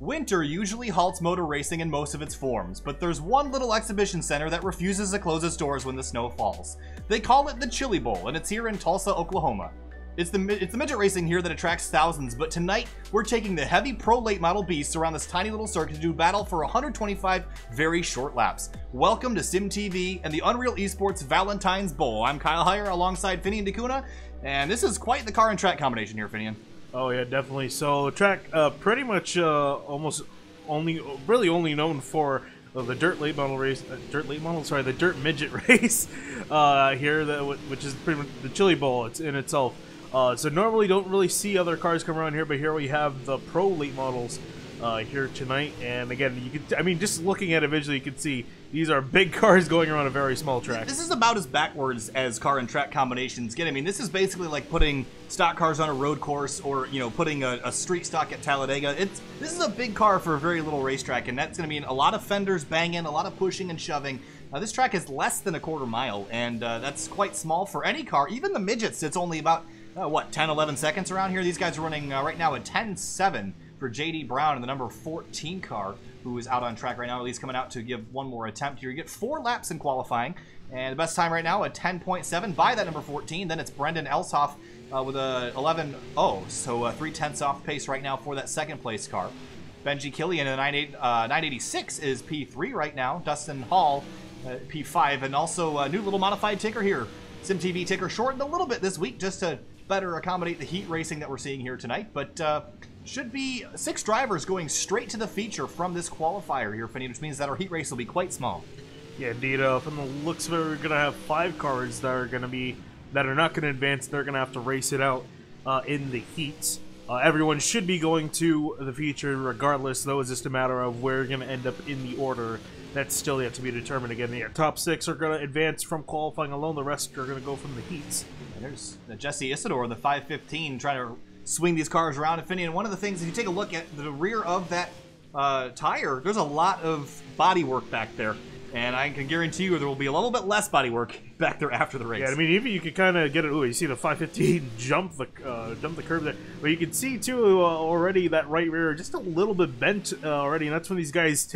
Winter usually halts motor racing in most of its forms, but there's one little exhibition center that refuses to close its doors when the snow falls. They call it the Chili Bowl, and it's here in Tulsa, Oklahoma. It's the midget racing here that attracts thousands, but tonight we're taking the heavy pro late model beasts around this tiny little circuit to do battle for 125 very short laps. Welcome to SimTV and the Unreal Esports Valentine's Bowl. I'm Kyle Heyer alongside Finian DeCuna, and this is quite the car and track combination here, Finian. Oh yeah, definitely. So track pretty much almost really only known for the dirt late model race, the dirt midget race here, which is pretty much the Chili Bowl. It's in itself. So normally don't really see other cars come around here, but here we have the pro late models here tonight. And again, you could, I mean, just looking at it visually, you can see these are big cars going around a very small track. This is about as backwards as car and track combinations get. I mean, this is basically like putting stock cars on a road course, or putting a street stock at Talladega. This is a big car for a very little racetrack, and that's going to mean a lot of fenders banging, a lot of pushing and shoving. This track is less than a quarter mile, and that's quite small for any car. Even the midgets, it's only about what, 10-11 seconds around here. These guys are running right now a 10.7 for JD Brown in the number 14 car, who is out on track right now, at least coming out to give one more attempt here. You get 4 laps in qualifying, and the best time right now, a 10.7 by that number 14. Then it's Brendan Elshoff with a 11.0, so 3/10 off pace right now for that second place car. Benji Killian in the 986 is P3 right now. Dustin Hall P5, and also a new little modified ticker here. SimTV ticker shortened a little bit this week just to better accommodate the heat racing that we're seeing here tonight, but should be 6 drivers going straight to the feature from this qualifier here, Finney, which means that our heat race will be quite small. Yeah, indeed. From the looks of it, we're gonna have 5 cars that are not gonna advance. They're gonna have to race it out in the heats. Everyone should be going to the feature regardless, though. It's just a matter of where you're gonna end up in the order. That's still yet to be determined. Again, the top 6 are gonna advance from qualifying alone. The rest are gonna go from the heats. And there's Jesse Isidore in the 515 trying to swing these cars around. And one of the things, if you take a look at the rear of that tire, there's a lot of body work back there. And I can guarantee you there will be a little bit less body work back there after the race. Yeah, I mean, even you can kind of get it. Ooh, you see the 515 jump the curve there. But you can see, too, already that right rear just a little bit bent already. And that's when these guys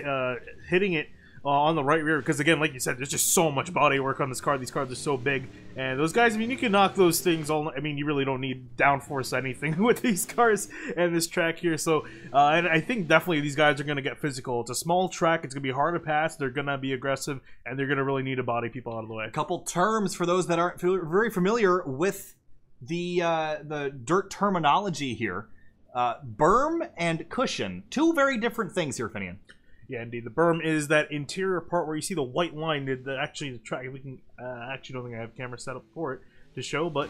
hitting it on the right rear, because again, like you said, there's just so much body work on this car. These cars are so big, and those guys, I mean, you can knock those things all. I mean, you really don't need downforce anything with these cars and this track here. So and I think definitely these guys are going to get physical. It's a small track, it's going to be hard to pass, they're going to be aggressive, and they're going to really need to body people out of the way. A couple terms for those that aren't very familiar with the dirt terminology here. Berm and cushion, 2 very different things here, Finian. Yeah, indeed. The berm is that interior part where you see the white line. Actually, the track. We can actually don't think I have camera set up for it to show, but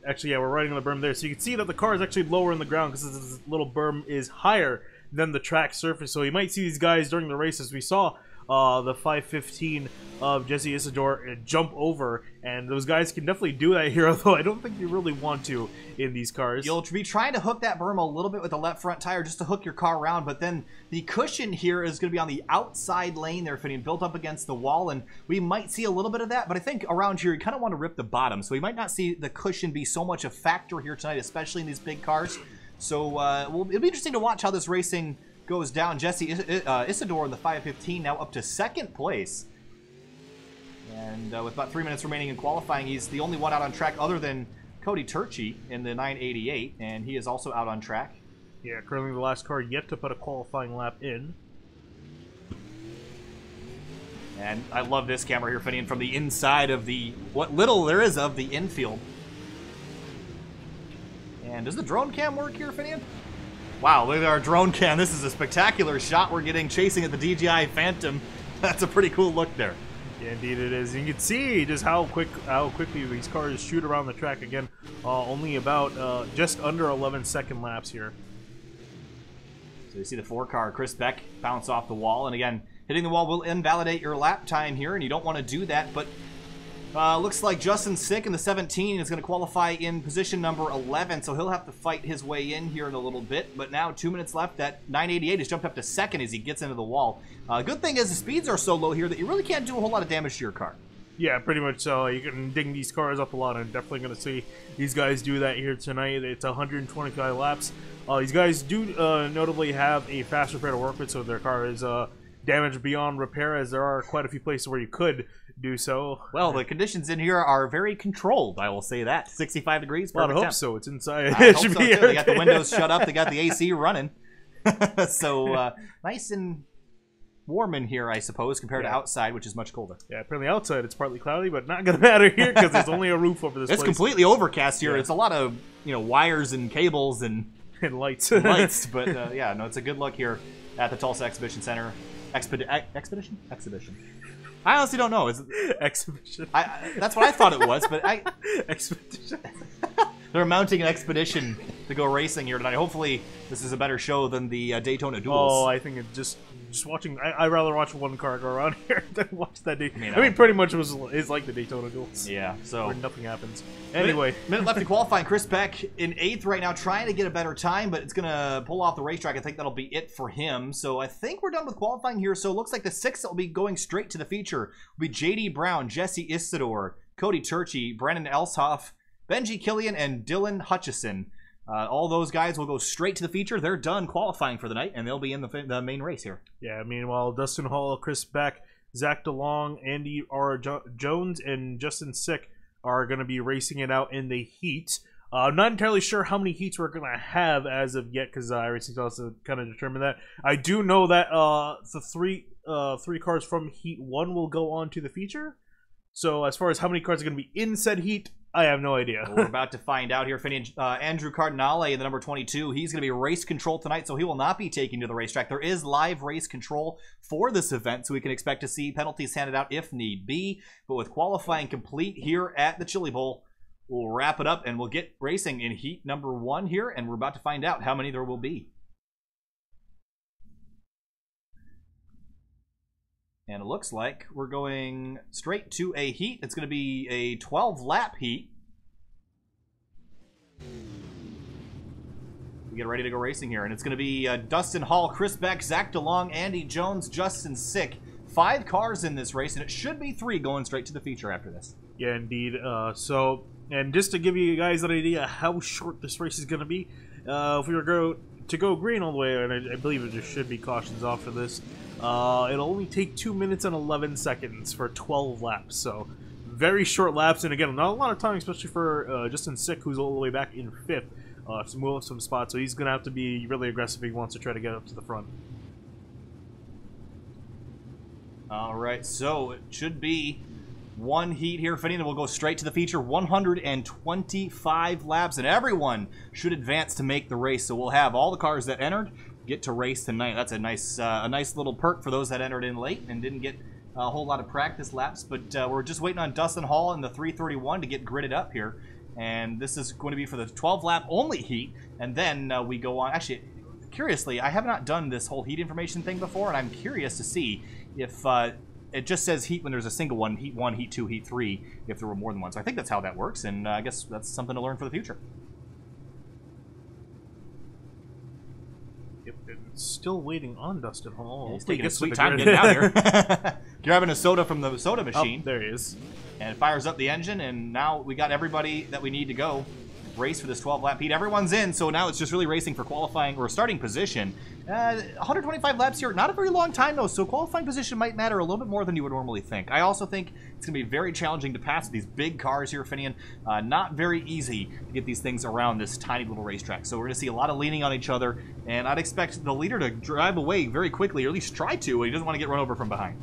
actually, yeah, we're riding on the berm there, so you can see that the car is actually lower in the ground because this little berm is higher than the track surface. So you might see these guys during the races. We saw the 515 of Jesse Isidore jump over, and those guys can definitely do that here, although I don't think you really want to in these cars. You'll be trying to hook that berm a little bit with the left front tire just to hook your car around, but then the cushion here is going to be on the outside lane there, Fitting, built up against the wall, and we might see a little bit of that, but I think around here you kind of want to rip the bottom, so we might not see the cushion be so much a factor here tonight, especially in these big cars. So it'll be interesting to watch how this racing goes down. Jesse Isidore in the 515 now up to 2nd place. And with about 3 minutes remaining in qualifying, he's the only one out on track other than Cody Turchi in the 988, and he is also out on track. Yeah, currently the last car yet to put a qualifying lap in. And I love this camera here, Finian, from the inside of what little there is of the infield. And does the drone cam work here, Finian? Wow, look at our drone cam. This is a spectacular shot we're getting chasing at the DJI Phantom. That's a pretty cool look there. Yeah, indeed it is. And you can see just how quickly these cars shoot around the track again. Only about just under 11-second laps here. So you see the 4-car Chris Beck bounce off the wall, and again, hitting the wall will invalidate your lap time here, and you don't want to do that, but looks like Justin Sick in the 17 is going to qualify in position number 11, so he'll have to fight his way in here in a little bit. But now 2 minutes left. That 988 has jumped up to 2nd as he gets into the wall. Good thing is the speeds are so low here that you really can't do a whole lot of damage to your car. Yeah, pretty much so. You can ding these cars up a lot. I'm definitely going to see these guys do that here tonight. It's 125 laps. These guys do notably have a fast repair to work with, so their car is damaged beyond repair, as there are quite a few places where you could do so. Well, the conditions in here are very controlled, I will say that. 65 degrees, perfect Well, I hope temp. so. It's inside. I It hope should so, be too. They got the windows shut up. They got the AC running. So nice and warm in here, I suppose, compared to outside, which is much colder. Yeah, apparently outside it's partly cloudy, but not going to matter here because there's only a roof over this place. It's completely overcast here. Yeah. It's a lot of wires and cables and lights. Lights, but yeah, no, it's a good look here at the Tulsa Exposition Center. Expedition? Exhibition. I honestly don't know. Is it exhibition? That's what I thought it was, but expedition. They're mounting an expedition to go racing here tonight. Hopefully, this is a better show than the Daytona Duels. Oh, I think it just watching. I'd rather watch one car go around here than watch that. I mean, pretty much is like the Daytona Duels. Yeah, so where nothing happens. Anyway, minute left to qualifying. Chris Beck in 8th right now, trying to get a better time, but it's gonna pull off the racetrack. I think that'll be it for him. So I think we're done with qualifying here. So it looks like the 6th that will be going straight to the feature will be JD Brown, Jesse Isidore, Cody Turchi, Brandon Elshoff, Benji Killian, and Dylan Hutchison. All those guys will go straight to the feature. They're done qualifying for the night, and they'll be in the main race here. Yeah, meanwhile, Dustin Hall, Chris Beck, Zach DeLong, Andy R. Jones, and Justin Sick are going to be racing it out in the heat. I'm not entirely sure how many heats we're going to have as of yet, because iRacing tells us to kind of determine that. I do know that the three cars from Heat 1 will go on to the feature. So as far as how many cars are going to be in said heat, I have no idea. Well, we're about to find out here. Andrew Cardinale in the number 22. He's going to be race control tonight, so he will not be taken to the racetrack. There is live race control for this event, so we can expect to see penalties handed out if need be. But with qualifying complete here at the Chili Bowl, we'll wrap it up and we'll get racing in heat number 1 here, and we're about to find out how many there will be. And it looks like we're going straight to a heat. It's going to be a 12-lap heat. We get ready to go racing here. And it's going to be Dustin Hall, Chris Beck, Zach DeLong, Andy Jones, Justin Sick. 5 cars in this race, and it should be 3 going straight to the feature after this. Yeah, indeed. And just to give you guys an idea how short this race is going to be, if we were to go green all the way, and I believe there should be cautions off for this, it'll only take 2 minutes and 11 seconds for 12 laps, so very short laps, and again, not a lot of time, especially for Justin Sick, who's all the way back in 5th, to move up some spots, so he's going to have to be really aggressive if he wants to try to get up to the front. Alright, so it should be 1 heat here, Finny, and we'll go straight to the feature. 125 laps, and everyone should advance to make the race, so we'll have all the cars that entered get to race tonight. That's a nice little perk for those that entered in late and didn't get a whole lot of practice laps. But we're just waiting on Dustin Hall in the 331 to get gridded up here. And this is going to be for the 12-lap only heat. And then we go on. Actually, curiously, I have not done this whole heat information thing before, and I'm curious to see if it just says heat when there's a single one, heat 1, heat 2, heat 3, if there were more than one. So I think that's how that works, and I guess that's something to learn for the future. Yep, still waiting on Dustin Hall. Yeah, he's taking a sweet time getting out here. Grabbing a soda from the soda machine. Oh, there he is. And it fires up the engine, and now we got everybody that we need to go race for this 12-lap heat. Everyone's in, so now it's just really racing for qualifying or starting position. 125 laps here, not a very long time though, so qualifying position might matter a little bit more than you would normally think. I also think it's going to be very challenging to pass these big cars here, Finian. Not very easy to get these things around this tiny little racetrack. So we're going to see a lot of leaning on each other, and I'd expect the leader to drive away very quickly, or at least try to. He doesn't want to get run over from behind.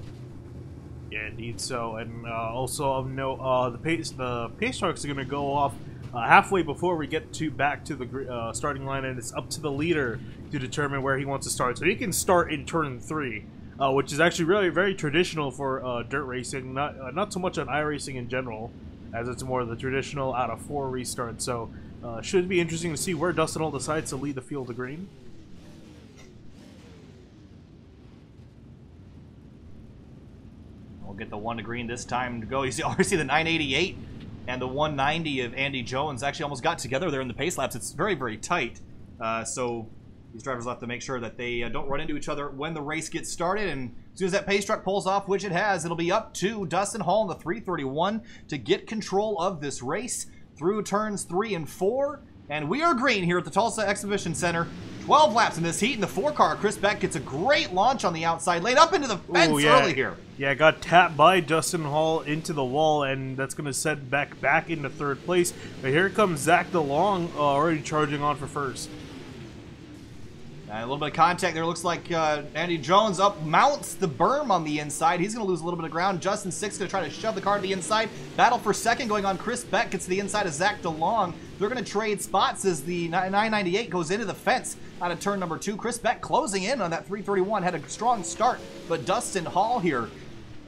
Yeah, indeed so. And also of note, the pace trucks are going to go off halfway before we get back to the starting line, and it's up to the leader to determine where he wants to start. So he can start in turn 3, which is actually really very traditional for dirt racing, not so much on iRacing in general, as it's more of the traditional out of 4 restart. So should be interesting to see where Dustin Hall decides to lead the field to green. We'll get the 1 to green this time to go. You see, already see the 988 and the 190 of Andy Jones actually almost got together there in the pace laps. It's very, very tight. So these drivers will have to make sure that they don't run into each other when the race gets started. And as soon as that pace truck pulls off, which it has, it'll be up to Dustin Hall in the 331 to get control of this race through turns 3 and 4. And we are green here at the Tulsa Exposition Center. 12 laps in this heat, and the 4-car, Chris Beck, gets a great launch on the outside lane, up into the fence early here. Yeah, got tapped by Dustin Hall into the wall, and that's going to set Beck back into 3rd place. But here comes Zach DeLong already charging on for 1st. And a little bit of contact there. Looks like Andy Jones mounts the berm on the inside. He's going to lose a little bit of ground. Justin Sick's going to try to shove the car to the inside. Battle for 2nd going on. Chris Beck gets to the inside of Zach DeLong. They're going to trade spots as the 998 goes into the fence out of turn number 2. Chris Beck closing in on that 331. Had a strong start, but Dustin Hall here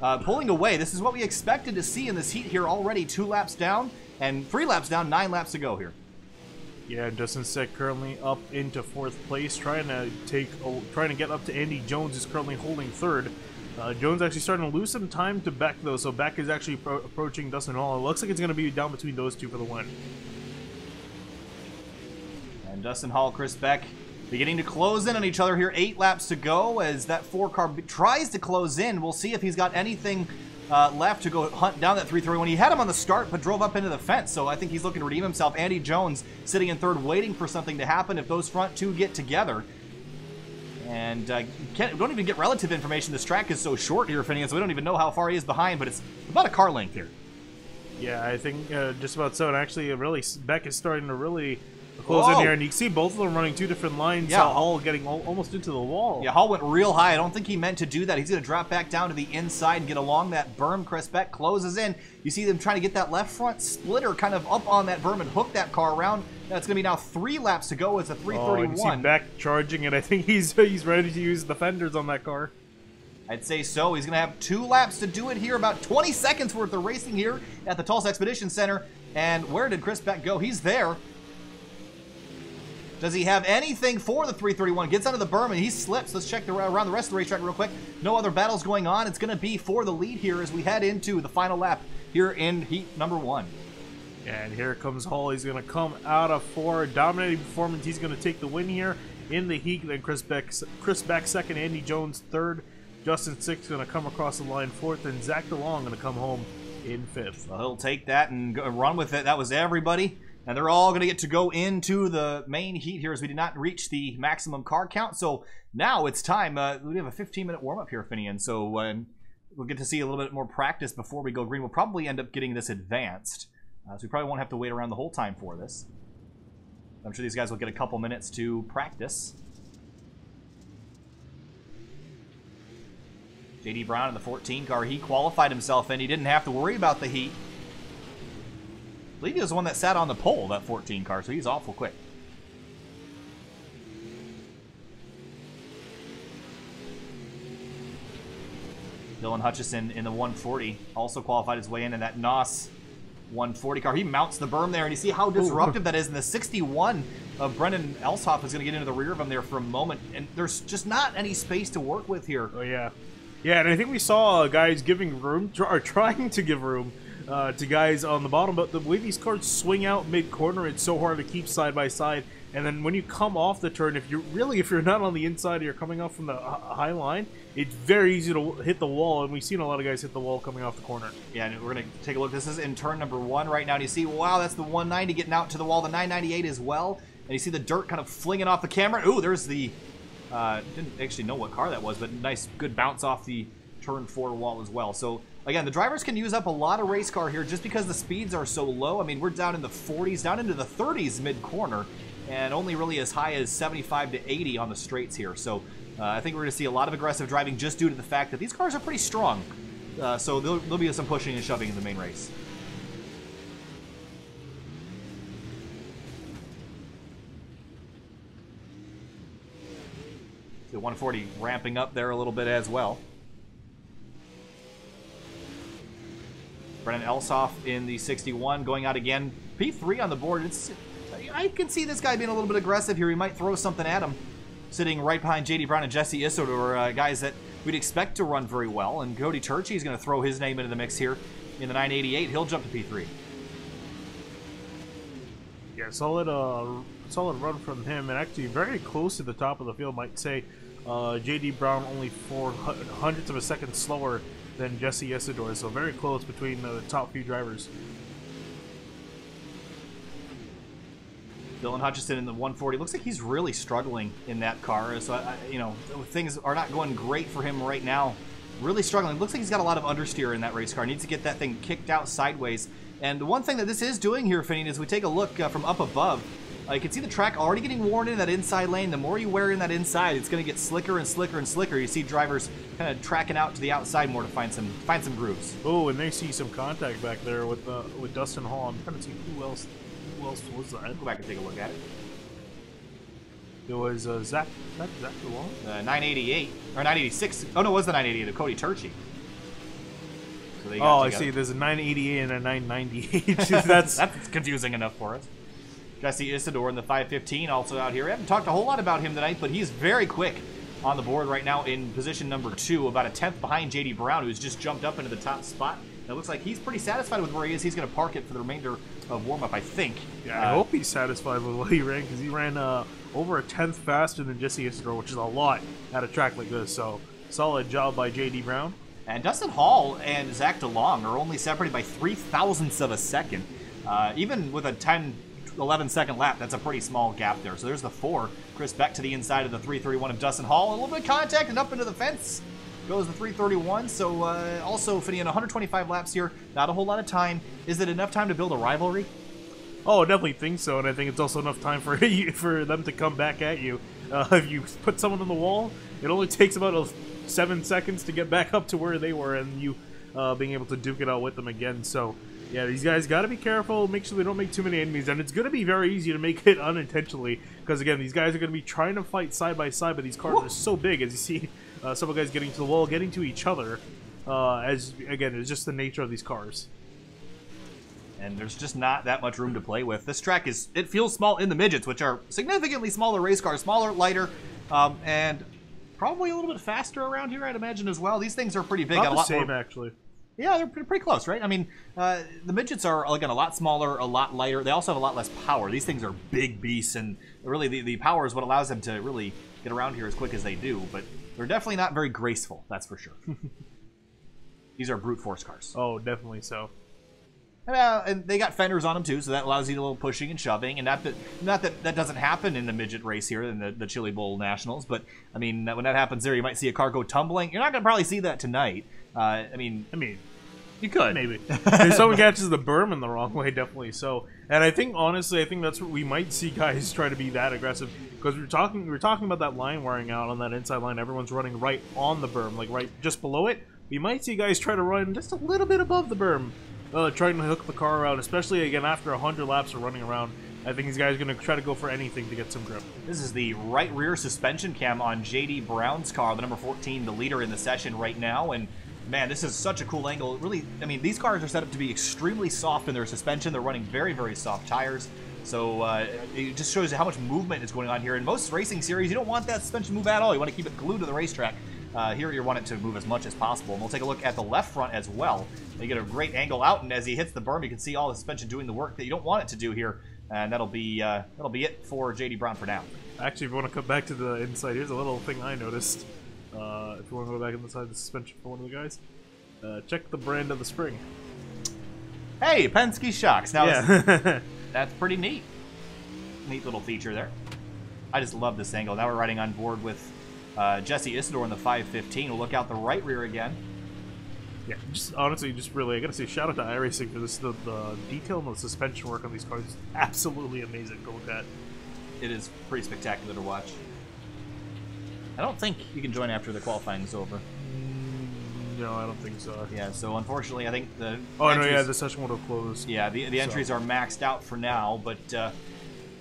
pulling away. This is what we expected to see in this heat here already. 2 laps down and 3 laps down, 9 laps to go here. Yeah, Justin Sick currently up into 4th place, trying to get up to Andy Jones, who's currently holding 3rd. Jones actually starting to lose some time to Beck, though, so Beck is actually approaching Dustin Hall. It looks like it's going to be down between those two for the win. And Dustin Hall, Chris Beck beginning to close in on each other here. 8 laps to go as that 4-car tries to close in. We'll see if he's got anything left to go hunt down that 331. He had him on the start, but drove up into the fence, so I think he's looking to redeem himself. Andy Jones sitting in 3rd, waiting for something to happen if those front 2 get together. And we don't even get relative information. This track is so short here, Phineas, so we don't even know how far he is behind, but it's about a car length here. Yeah, I think just about so. And actually, Beck is starting to really close in here, and you can see both of them running 2 different lines. Yeah, Hall getting almost into the wall. Yeah, Hall went real high. I don't think he meant to do that. He's going to drop back down to the inside and get along that berm. Chris Beck closes in. You see them trying to get that left front splitter kind of up on that berm and hook that car around. That's going to be now 3 laps to go as a 331. You see Beck charging it. I think he's ready to use the fenders on that car. I'd say so. He's going to have 2 laps to do it here. About 20 seconds worth of racing here at the Tulsa Expedition Center. And where did Chris Beck go? He's there. Does he have anything for the 331? Gets under the berm and he slips. Let's check around the rest of the racetrack real quick. No other battles going on. It's going to be for the lead here as we head into the final lap here in heat number 1. And here comes Hall. He's going to come out of 4. Dominating performance. He's going to take the win here in the heat. Then Chris Beck 2nd. Andy Jones 3rd. Justin Sick's going to come across the line 4th. And Zach DeLong going to come home in 5th. Well, he'll take that and run with it. That was everybody. And they're all going to get to go into the main heat here as we did not reach the maximum car count. So now it's time. We have a 15-minute warm-up here, Finian. So we'll get to see a little bit more practice before we go green. We'll probably end up getting this advanced. So we probably won't have to wait around the whole time for this. I'm sure these guys will get a couple minutes to practice. J.D. Brown in the 14 car. He qualified himself and he didn't have to worry about the heat. I believe he was the one that sat on the pole, that 14 car, so he's awful quick. Dylan Hutchison in the 140 also qualified his way in that NOS 140 car. He mounts the berm there, and you see how disruptive that is. And the 61 of Brendan Elshoff is going to get into the rear of him there for a moment, and there's just not any space to work with here. Oh, yeah. Yeah, and I think we saw guys giving room, or trying to give room, to guys on the bottom, but the way these cars swing out mid-corner, it's so hard to keep side by side. And then when you come off the turn, if you're not on the inside or you're coming off from the high line, it's very easy to hit the wall, and we've seen a lot of guys hit the wall coming off the corner. Yeah, and we're going to take a look. This is in turn number 1 right now, and you see, wow, that's the 190 getting out to the wall, the 998 as well, and you see the dirt kind of flinging off the camera. Ooh, there's the, didn't actually know what car that was, but nice, good bounce off the turn 4 wall as well. So again, the drivers can use up a lot of race car here just because the speeds are so low. I mean, we're down in the 40s, down into the 30s mid-corner, and only really as high as 75 to 80 on the straights here. So I think we're going to see a lot of aggressive driving just due to the fact that these cars are pretty strong. So there'll be some pushing and shoving in the main race. The 140 ramping up there a little bit as well. Brennan Elshoff in the 61 going out again. P3 on the board. I can see this guy being a little bit aggressive here. He might throw something at him. Sitting right behind J.D. Brown and Jesse Isidore, guys that we'd expect to run very well. And Cody Turchi is going to throw his name into the mix here in the 988. He'll jump to P3. Yeah, solid run from him, and actually very close to the top of the field, might say. J.D. Brown only 400ths of a second slower than Jesse Isidore, so very close between the top few drivers. Dylan Hutchison in the 140. Looks like he's really struggling in that car. So, you know, things are not going great for him right now. Really struggling. Looks like he's got a lot of understeer in that race car. Needs to get that thing kicked out sideways. And the one thing that this is doing here, Finian, is we take a look from up above. You can see the track already getting worn in that inside lane. The more you wear in that inside, it's going to get slicker and slicker and slicker. You see drivers kind of tracking out to the outside more to find some grooves. Oh, and they see some contact back there with Dustin Hall. I'm trying to see who else was that. Go back and take a look at it. It was Zach DeLong? 988 or 986. Oh no, it was the 988 of Cody Turchi. So I see. There's a 988 and a 998. That's confusing enough for us. Jesse Isidore in the 515 also out here. We haven't talked a whole lot about him tonight, but he's very quick on the board right now in position number 2, about a 10th behind JD Brown, who's just jumped up into the top spot. And it looks like he's pretty satisfied with where he is. He's going to park it for the remainder of warm-up, I think. Yeah, I hope he's satisfied with what he ran, because he ran over a 10th faster than Jesse Isidore, which is a lot at a track like this. So, solid job by JD Brown. And Dustin Hall and Zach DeLong are only separated by 0.03 of a second. Even with a 11-second lap, that's a pretty small gap there. So there's the 4. Chris Beck to the inside of the 331 of Dustin Hall. A little bit of contact and up into the fence goes the 331. So also Finian, 125 laps here. Not a whole lot of time. Is it enough time to build a rivalry? Oh, I definitely think so, and I think it's also enough time for them to come back at you. If you put someone on the wall, it only takes about 7 seconds to get back up to where they were, and you being able to duke it out with them again. So, yeah, these guys got to be careful, make sure they don't make too many enemies, and it's going to be very easy to make it unintentionally, because, again, these guys are going to be trying to fight side by side, but these cars are so big, as you see some of the guys getting to the wall, getting to each other, as, again, it's just the nature of these cars. And there's just not that much room to play with. This track it feels small in the midgets, which are significantly smaller race cars, smaller, lighter, and probably a little bit faster around here, I'd imagine, as well. These things are pretty big. About the same, actually. Yeah, they're pretty close, right? I mean, the midgets are, again, a lot smaller, a lot lighter. They also have a lot less power. These things are big beasts, and really the power is what allows them to really get around here as quick as they do, but they're definitely not very graceful, that's for sure. These are brute force cars. Oh, definitely so. And they got fenders on them too, so that allows you a little pushing and shoving. And not that doesn't happen in the midget race here in the Chili Bowl Nationals, but I mean when that happens there, you might see a car go tumbling. You're not gonna probably see that tonight. I mean, you could maybe if someone catches the berm in the wrong way, definitely so. And I think honestly, that's what we might see guys try to be that aggressive, because we were talking about that line wearing out on that inside line. Everyone's running right on the berm, like right just below it. We might see guys try to run just a little bit above the berm. Trying to hook the car around, especially again after 100 laps of running around. I think these guys are going to try to go for anything to get some grip. This is the right rear suspension cam on JD Brown's car, the number 14, the leader in the session right now. And man, this is such a cool angle. Really, I mean, these cars are set up to be extremely soft in their suspension. They're running very, very soft tires. So it just shows you how much movement is going on here. In most racing series, you don't want that suspension to move at all. You want to keep it glued to the racetrack. Here you want it to move as much as possible. And we'll take a look at the left front as well. You get a great angle out, and as he hits the berm, you can see all the suspension doing the work that you don't want it to do here. And that'll be it for JD Brown for now. Actually, if you want to come back to the inside, here's a little thing I noticed. If you want to go back inside the suspension for one of the guys, check the brand of the spring. Hey, Penske shocks. Now yeah. That's pretty neat. Neat little feature there. I just love this angle. Now we're riding on board with Jesse Isidore in the 515. We'll look out the right rear again. Yeah, just honestly, just really, I gotta say, shout out to iRacing for this. The detail and the suspension work on these cars is absolutely amazing. Go look at. It is pretty spectacular to watch. I don't think you can join after the qualifying is over. No, I don't think so. Yeah, so unfortunately, I think the the session would have closed. Yeah, the entries are maxed out for now, but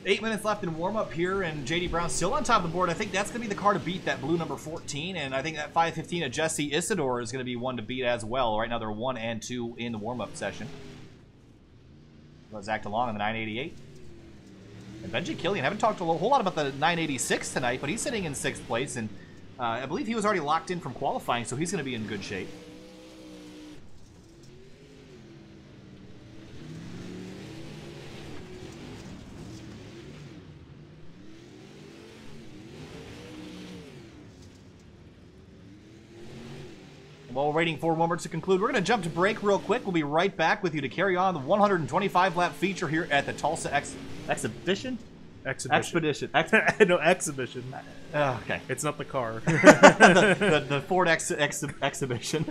8 minutes left in warm-up here, and JD Brown still on top of the board. I think that's going to be the car to beat, that blue number 14, and I think that 515 of Jesse Isidore is going to be one to beat as well. Right now, they're 1 and 2 in the warm-up session. Zach DeLong on the 988. And Benji Killian, haven't talked a whole lot about the 986 tonight, but he's sitting in 6th place, and I believe he was already locked in from qualifying, so he's going to be in good shape. While we're waiting for warm-up to conclude, we're going to jump to break real quick. We'll be right back with you to carry on the 125-lap feature here at the Tulsa Exhibition Exhibition. Expedition. No, exhibition. Okay. It's not the car. the Ford Exhibition.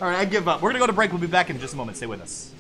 All right, I give up. We're going to go to break. We'll be back in just a moment. Stay with us.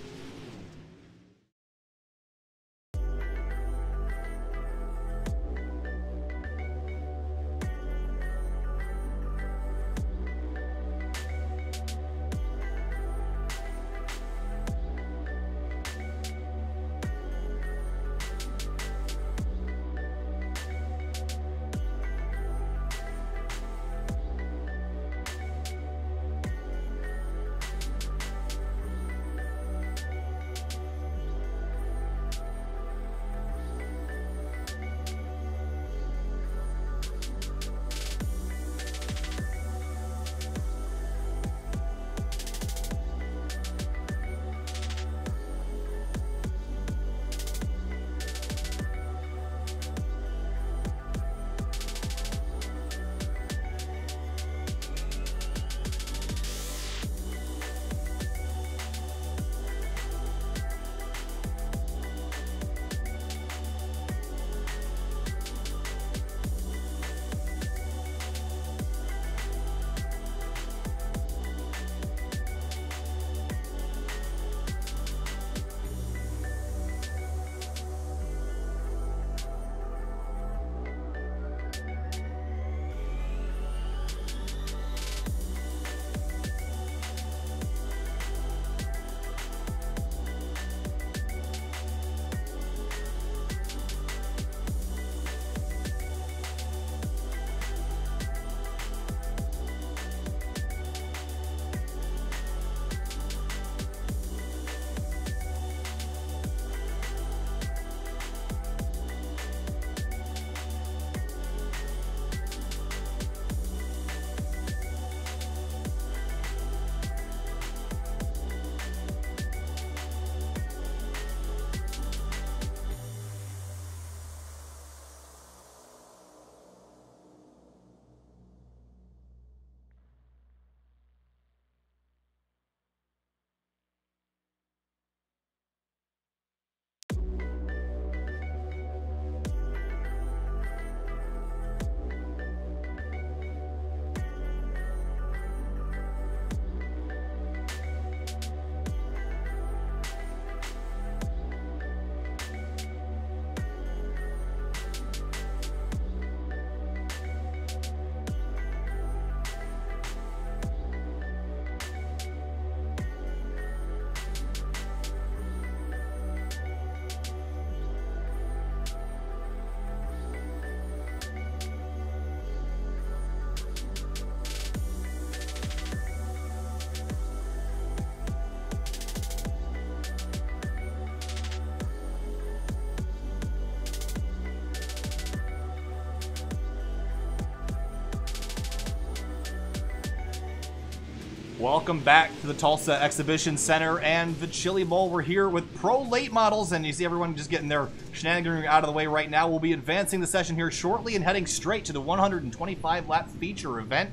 Welcome back to the Tulsa Exposition Center and the Chili Bowl. We're here with pro late models, and you see everyone just getting their shenanigans out of the way right now. We'll be advancing the session here shortly and heading straight to the 125-lap feature event.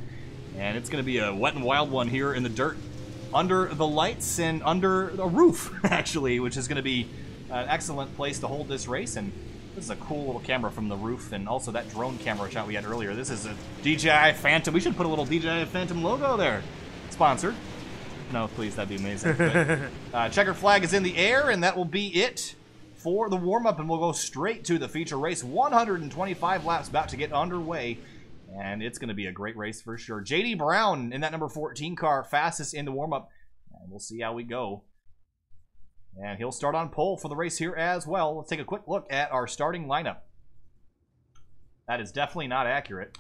And it's going to be a wet and wild one here in the dirt, under the lights and under the roof, actually, which is going to be an excellent place to hold this race. And this is a cool little camera from the roof, and also that drone camera shot we had earlier. This is a DJI Phantom. We should put a little DJI Phantom logo there. Sponsored. No, please, that'd be amazing. But, checker flag is in the air, and that will be it for the warm-up, and we'll go straight to the feature race. 125 laps about to get underway, and it's going to be a great race for sure. JD Brown in that number 14 car, fastest in the warm-up, and we'll see how we go. And he'll start on pole for the race here as well. Let's take a quick look at our starting lineup. That is definitely not accurate.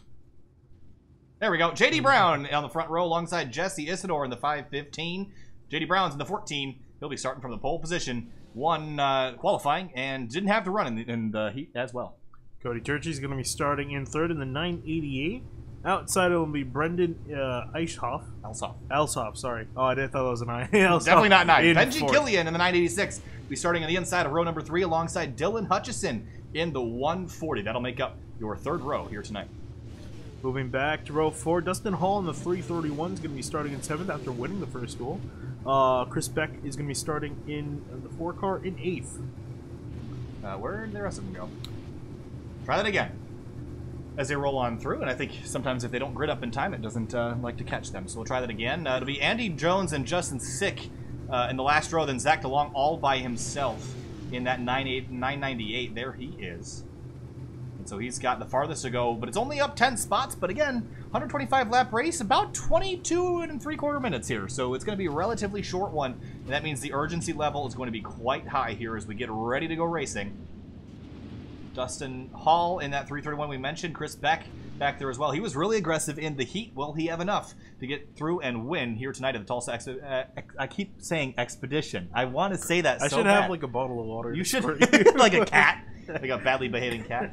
There we go. JD Brown on the front row alongside Jesse Isidore in the 515. JD Brown's in the 14. He'll be starting from the pole position. Won qualifying and didn't have to run in the heat as well. Cody Turchie's going to be starting in third in the 988. Outside it will be Brendan Eichhoff. Elshoff, sorry. Oh, I thought that was an I. Definitely not 9. Benji Killian in the 986. Will be starting on the inside of row number 3 alongside Dylan Hutchison in the 140. That'll make up your third row here tonight. Moving back to row 4, Dustin Hall in the 331 is going to be starting in 7th after winning the first duel. Chris Beck is going to be starting in the 4 car in 8th. Where did the rest of them go? Try that again. As they roll on through, and I think sometimes if they don't grid up in time, it doesn't like to catch them. So we'll try that again. It'll be Andy Jones and Justin Sick in the last row, then Zach DeLong all by himself in that 998. There he is. And so he's got the farthest to go, but it's only up 10 spots. But again, 125 lap race, about 22 and 3/4 minutes here. So it's going to be a relatively short one, and that means the urgency level is going to be quite high here as we get ready to go racing. Dustin Hall in that 331 we mentioned. Chris Beck back there as well. He was really aggressive in the heat. Will he have enough to get through and win here tonight at the Tulsa I keep saying Expedition. I want to say that I so should bad. have like a bottle of water. You should. Like a cat. Like a badly behaving cat.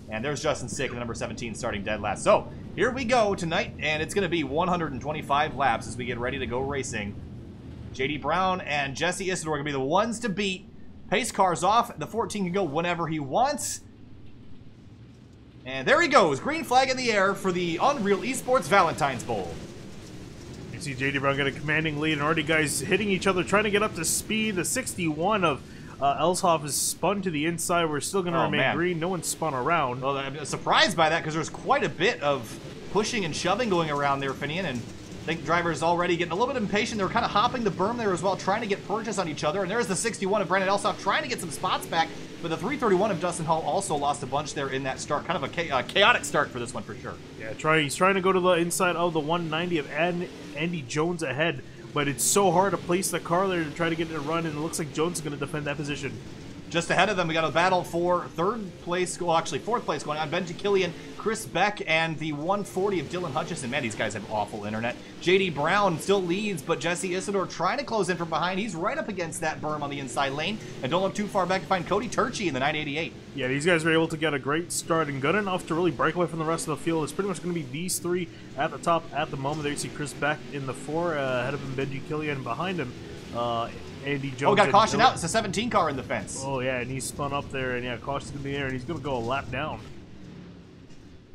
And there's Justin Sick, the number 17, starting dead last. So here we go tonight, and it's going to be 125 laps as we get ready to go racing. JD Brown and Jesse Isidore are going to be the ones to beat. Pace car's off. The 14 can go whenever he wants. And there he goes. Green flag in the air for the Unreal Esports Valentine's Bowl. You see JD Brown get a commanding lead, and already guys hitting each other, trying to get up to speed. The 61 of Elshoff is spun to the inside. We're still going to remain green. No one spun around. Well, I'm surprised by that because there's quite a bit of pushing and shoving going around there, Finian, and I think drivers already getting a little bit impatient. They were kind of hopping the berm there as well, trying to get purchase on each other. And there's the 61 of Brandon Elshoff trying to get some spots back. But the 331 of Dustin Hall also lost a bunch there in that start. Kind of a chaotic start for this one for sure. Yeah, he's trying to go to the inside of the 190 of Andy Jones ahead. But it's so hard to place the car there to try to get it to run. And it looks like Jones is going to defend that position. Just ahead of them, we got a battle for third place, well, actually fourth place going on. Benji Killian, Chris Beck, and the 140 of Dylan Hutchison. Man, these guys have awful internet. JD Brown still leads, but Jesse Isidore trying to close in from behind. He's right up against that berm on the inside lane. And don't look too far back to find Cody Turchi in the 988. Yeah, these guys were able to get a great start and good enough to really break away from the rest of the field. It's pretty much going to be these three at the top at the moment. There you see Chris Beck in the 4, ahead of him Benji Killian behind him. Andy Jones. Oh, got caution out. It's a 17 car in the fence. Oh, yeah, and he's spun up there, and yeah, caution's in the air, and he's going to go a lap down.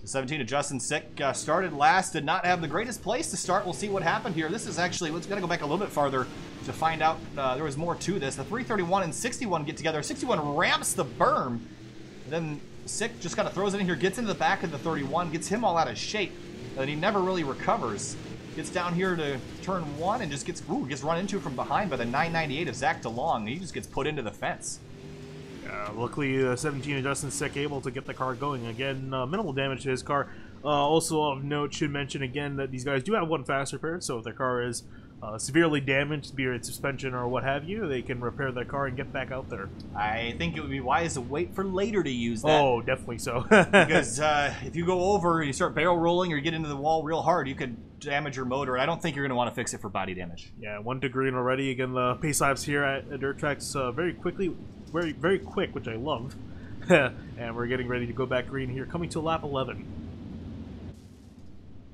The 17 of Justin Sick started last, did not have the greatest place to start. We'll see what happened here. This is actually, let's gotta go back a little bit farther to find out there was more to this. The 331 and 61 get together. 61 ramps the berm, and then Sick just kind of throws it in here, gets into the back of the 31, gets him all out of shape, and he never really recovers. Gets down here to turn 1 and just gets run into from behind by the 998 of Zach DeLong. He just gets put into the fence. Luckily, 17 of Justin Sick able to get the car going. Again, minimal damage to his car. Also of note, should mention again that these guys do have one fast repair, so if their car is severely damaged, be it suspension or what have you, they can repair their car and get back out there. I think it would be wise to wait for later to use that. Oh, definitely so. Because if you go over and you start barrel rolling or you get into the wall real hard, you could damage your motor, and I don't think you're going to want to fix it for body damage. Yeah, 1 to green already. Again, the pace laps here at Dirt Tracks very quickly, very quick, which I love. And we're getting ready to go back green here, coming to lap 11.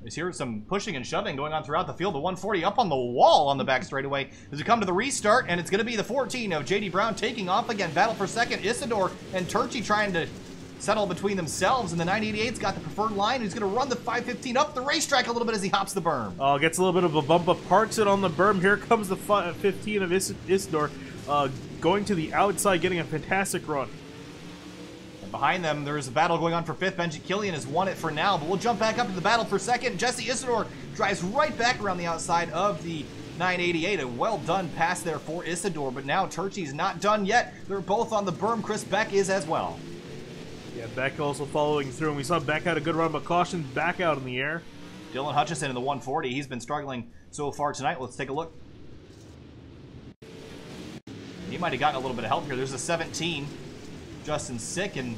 There's here some pushing and shoving going on throughout the field. The 140 up on the wall on the back straightaway as we come to the restart, and it's going to be the 14 of JD Brown taking off again. Battle for second. Isidore and Turchi trying to settle between themselves, and the 988's got the preferred line. He's going to run the 515 up the racetrack a little bit as he hops the berm. Oh, gets a little bit of a bump up, parks it on the berm. Here comes the 15 of Isidore going to the outside, getting a fantastic run. Behind them, there's a battle going on for fifth. Benji Killian has won it for now, but we'll jump back up to the battle for second. Jesse Isidore drives right back around the outside of the 988. A well-done pass there for Isidore, but now Turchi's not done yet. They're both on the berm. Chris Beck is as well. Yeah, Beck also following through, and we saw Beck had a good run, but caution back out in the air. Dylan Hutchison in the 140. He's been struggling so far tonight. Let's take a look. He might have gotten a little bit of help here. There's a 17. Justin Sick, and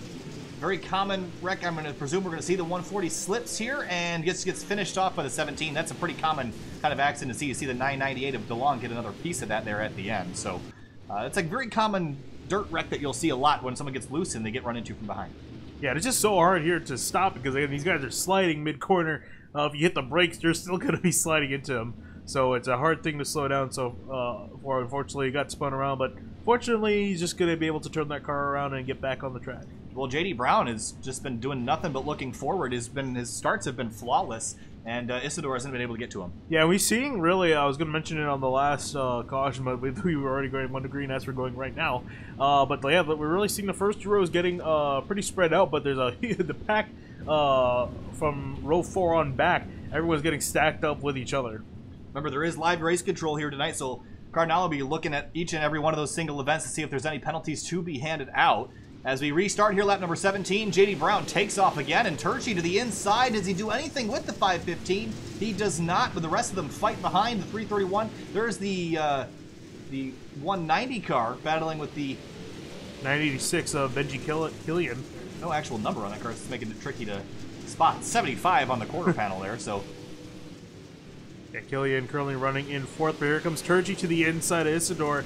very common wreck. I'm going to presume we're going to see the 140 slips here and gets finished off by the 17. That's a pretty common kind of accident to see. You see the 998 of DeLong get another piece of that there at the end. So it's a very common dirt wreck that you'll see a lot when someone gets loose and they get run into from behind. Yeah, it's just so hard here to stop because again, these guys are sliding mid-corner. If you hit the brakes, you're still going to be sliding into them. So it's a hard thing to slow down. So unfortunately, he got spun around, but fortunately, he's just going to be able to turn that car around and get back on the track. well, JD Brown has just been doing nothing but looking forward. His starts have been flawless, and Isidore hasn't been able to get to him. Yeah, we're seeing really, I was going to mention it on the last caution, but we were already going 1 to green as we're going right now. But yeah, we're really seeing the first 2 rows getting pretty spread out, but there's the pack from row 4 on back, everyone's getting stacked up with each other. Remember, there is live race control here tonight, so Cardinal will be looking at each and every one of those single events to see if there's any penalties to be handed out. As we restart here, lap number 17, JD Brown takes off again, and Turchi to the inside. Does he do anything with the 515? He does not, but the rest of them fight behind the 331. There's the 190 car battling with the 986 of Benji Killian. No actual number on that car, so it's making it tricky to spot. 75 on the quarter panel there, so... Yeah, Killian currently running in 4th, but here comes Turchi to the inside of Isidore.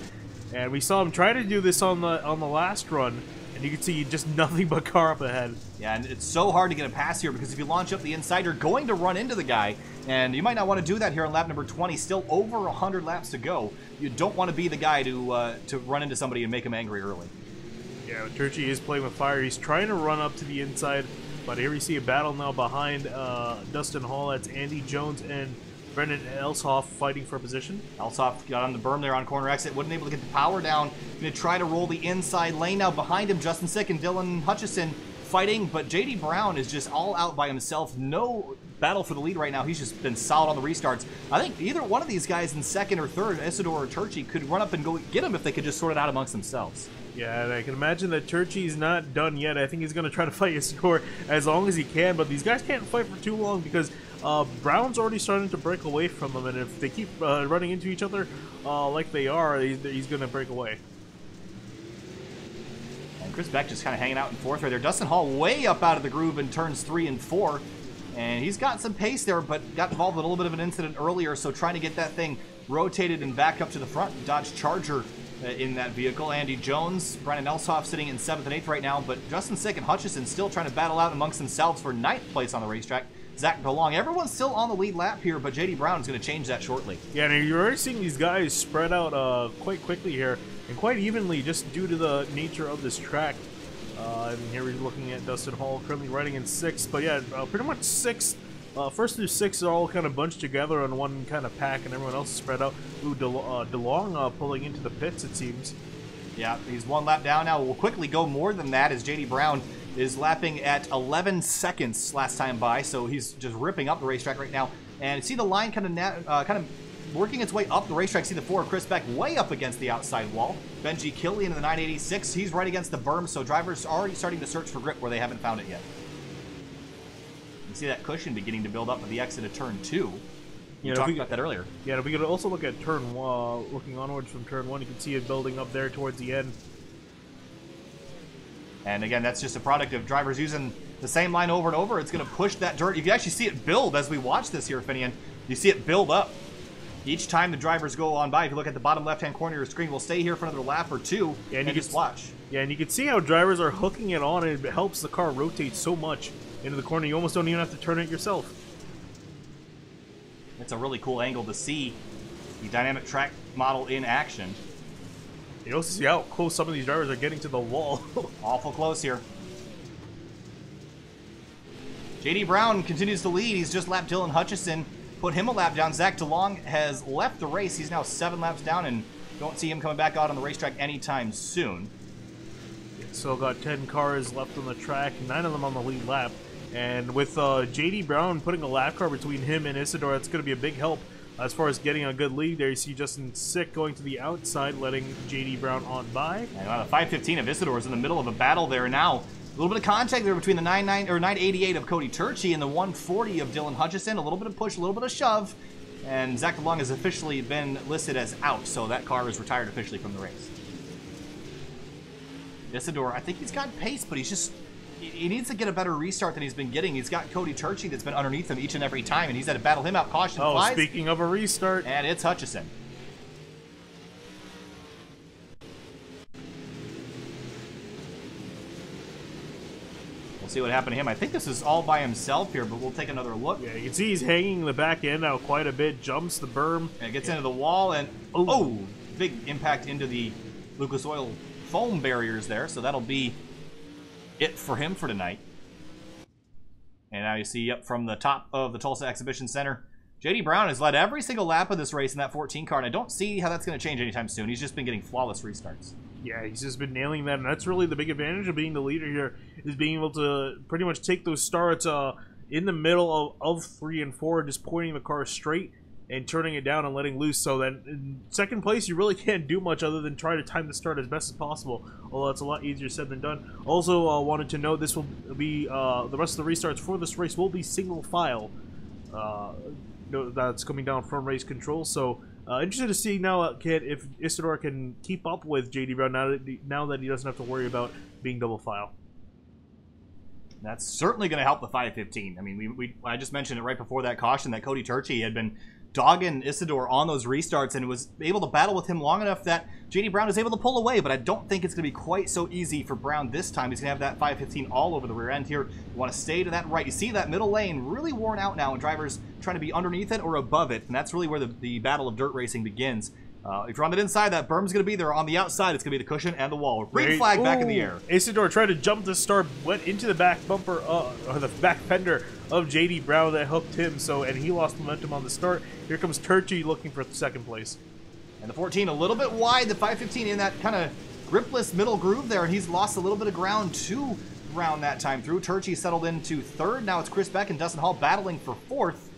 And we saw him try to do this on the last run. And you can see just nothing but car up ahead. Yeah, and it's so hard to get a pass here because if you launch up the inside, you're going to run into the guy. And you might not want to do that here on lap number 20. Still over 100 laps to go. You don't want to be the guy to run into somebody and make him angry early. Yeah, Turchi is playing with fire. He's trying to run up to the inside. But here we see a battle now behind Dustin Hall. That's Andy Jones and Brendan Elshoff fighting for position. Elshoff got on the berm there on corner exit. Wasn't able to get the power down. Going to try to roll the inside lane now. Behind him, Justin Sick and Dylan Hutchison fighting. But JD Brown is just all out by himself. No battle for the lead right now. He's just been solid on the restarts. I think either one of these guys in 2nd or 3rd, Isidore or Turchi, could run up and go get him if they could just sort it out amongst themselves. Yeah, and I can imagine that Turchi's not done yet. I think he's going to try to fight Isidore as long as he can. But these guys can't fight for too long because... Brown's already starting to break away from them, and if they keep running into each other like they are, he's going to break away. And Chris Beck just kind of hanging out in 4th right there. Dustin Hall way up out of the groove in turns 3 and 4, and he's got some pace there, but got involved in a little bit of an incident earlier, so trying to get that thing rotated and back up to the front. Dodge Charger in that vehicle. Andy Jones, Brandon Elshoff sitting in 7th and 8th right now, but Justin Sick and Hutchison still trying to battle out amongst themselves for 9th place on the racetrack. Zach DeLong. Everyone's still on the lead lap here, but JD Brown is going to change that shortly. Yeah, and you're already seeing these guys spread out quite quickly here, and quite evenly just due to the nature of this track. And here we're looking at Dustin Hall currently riding in 6th, but yeah, pretty much 6th. 1st through 6th are all kind of bunched together on one kind of pack, and everyone else is spread out. Ooh, DeLong pulling into the pits, it seems. Yeah, he's 1 lap down now. We'll quickly go more than that as JD Brown is lapping at 11 seconds last time by, so he's just ripping up the racetrack right now. And see the line kind of working its way up the racetrack. See the 4 Chris Beck way up against the outside wall. Benji Killian in the 986, he's right against the berm, so drivers are already starting to search for grip where they haven't found it yet. You see that cushion beginning to build up at the exit of turn 2. You talked about that earlier. Yeah, we could also look at turn 1, looking onwards from turn 1, you can see it building up there towards the end. And again, that's just a product of drivers using the same line over and over. It's going to push that dirt. If you actually see it build as we watch this here, Finian, you see it build up. Each time the drivers go on by, if you look at the bottom left-hand corner of your screen, we'll stay here for another lap or 2 and you just watch. Yeah, and you can see how drivers are hooking it on, and it helps the car rotate so much into the corner. You almost don't even have to turn it yourself. It's a really cool angle to see the dynamic track model in action. You also see how close some of these drivers are getting to the wall. Awful close here. JD Brown continues to lead. He's just lapped Dylan Hutchison, put him a lap down. Zach DeLong has left the race. He's now 7 laps down, and don't see him coming back out on the racetrack anytime soon. Still got 10 cars left on the track, 9 of them on the lead lap. And with JD Brown putting a lap car between him and Isidore, that's going to be a big help as far as getting a good lead there. You see Justin Sick going to the outside, letting JD Brown on by. And the 515 of Isidore is in the middle of a battle there now. A little bit of contact there between the 988 of Cody Turchi and the 140 of Dylan Hutchison. A little bit of push, a little bit of shove. And Zach DeLong has officially been listed as out, so that car is retired officially from the race. Isidore, I think he's got pace, but he's just... He needs to get a better restart than he's been getting. He's got Cody Turchi that's been underneath him each and every time, and he's had to battle him out. Caution flies. Speaking of a restart. And it's Hutchison. We'll see what happened to him. I think this is all by himself here, but we'll take another look. Yeah, you can see he's hanging the back end out quite a bit, jumps the berm. And gets into the wall, and oh, big impact into the Lucas Oil foam barriers there, so that'll be it for him for tonight. And now you see up from the top of the Tulsa Exposition Center, JD Brown has led every single lap of this race in that 14 car, and I don't see how that's going to change anytime soon. He's just been getting flawless restarts. Yeah, he's just been nailing that, and that's really the big advantage of being the leader here, is being able to pretty much take those starts in the middle of 3 and 4, just pointing the car straight and turning it down and letting loose. So then in second place, you really can't do much other than try to time the start as best as possible, although it's a lot easier said than done. Also, wanted to note this will be, the rest of the restarts for this race will be single file. That's coming down from race control, so interested to see now if Isidore can keep up with JD Brown now that he doesn't have to worry about being double file. That's certainly going to help the 515. I mean, I just mentioned it right before that caution that Cody Turchi had been dogging Isidore on those restarts and was able to battle with him long enough that JD Brown is able to pull away, but I don't think it's going to be quite so easy for Brown this time. He's going to have that 515 all over the rear end here. You want to stay to that right. You see that middle lane really worn out now, and drivers trying to be underneath it or above it, and that's really where the battle of dirt racing begins. If you're on the inside, that berm's going to be there. On the outside, it's going to be the cushion and the wall. Green flag back in the air. Isidore tried to jump the start, went into the back bumper, or the back fender of JD Brown that hooked him, and he lost momentum on the start. Here comes Turchi looking for second place. And the 14 a little bit wide, the 515 in that kind of gripless middle groove there, and he's lost a little bit of ground to Brown that time through. Turchi settled into third. Now it's Chris Beck and Dustin Hall battling for fourth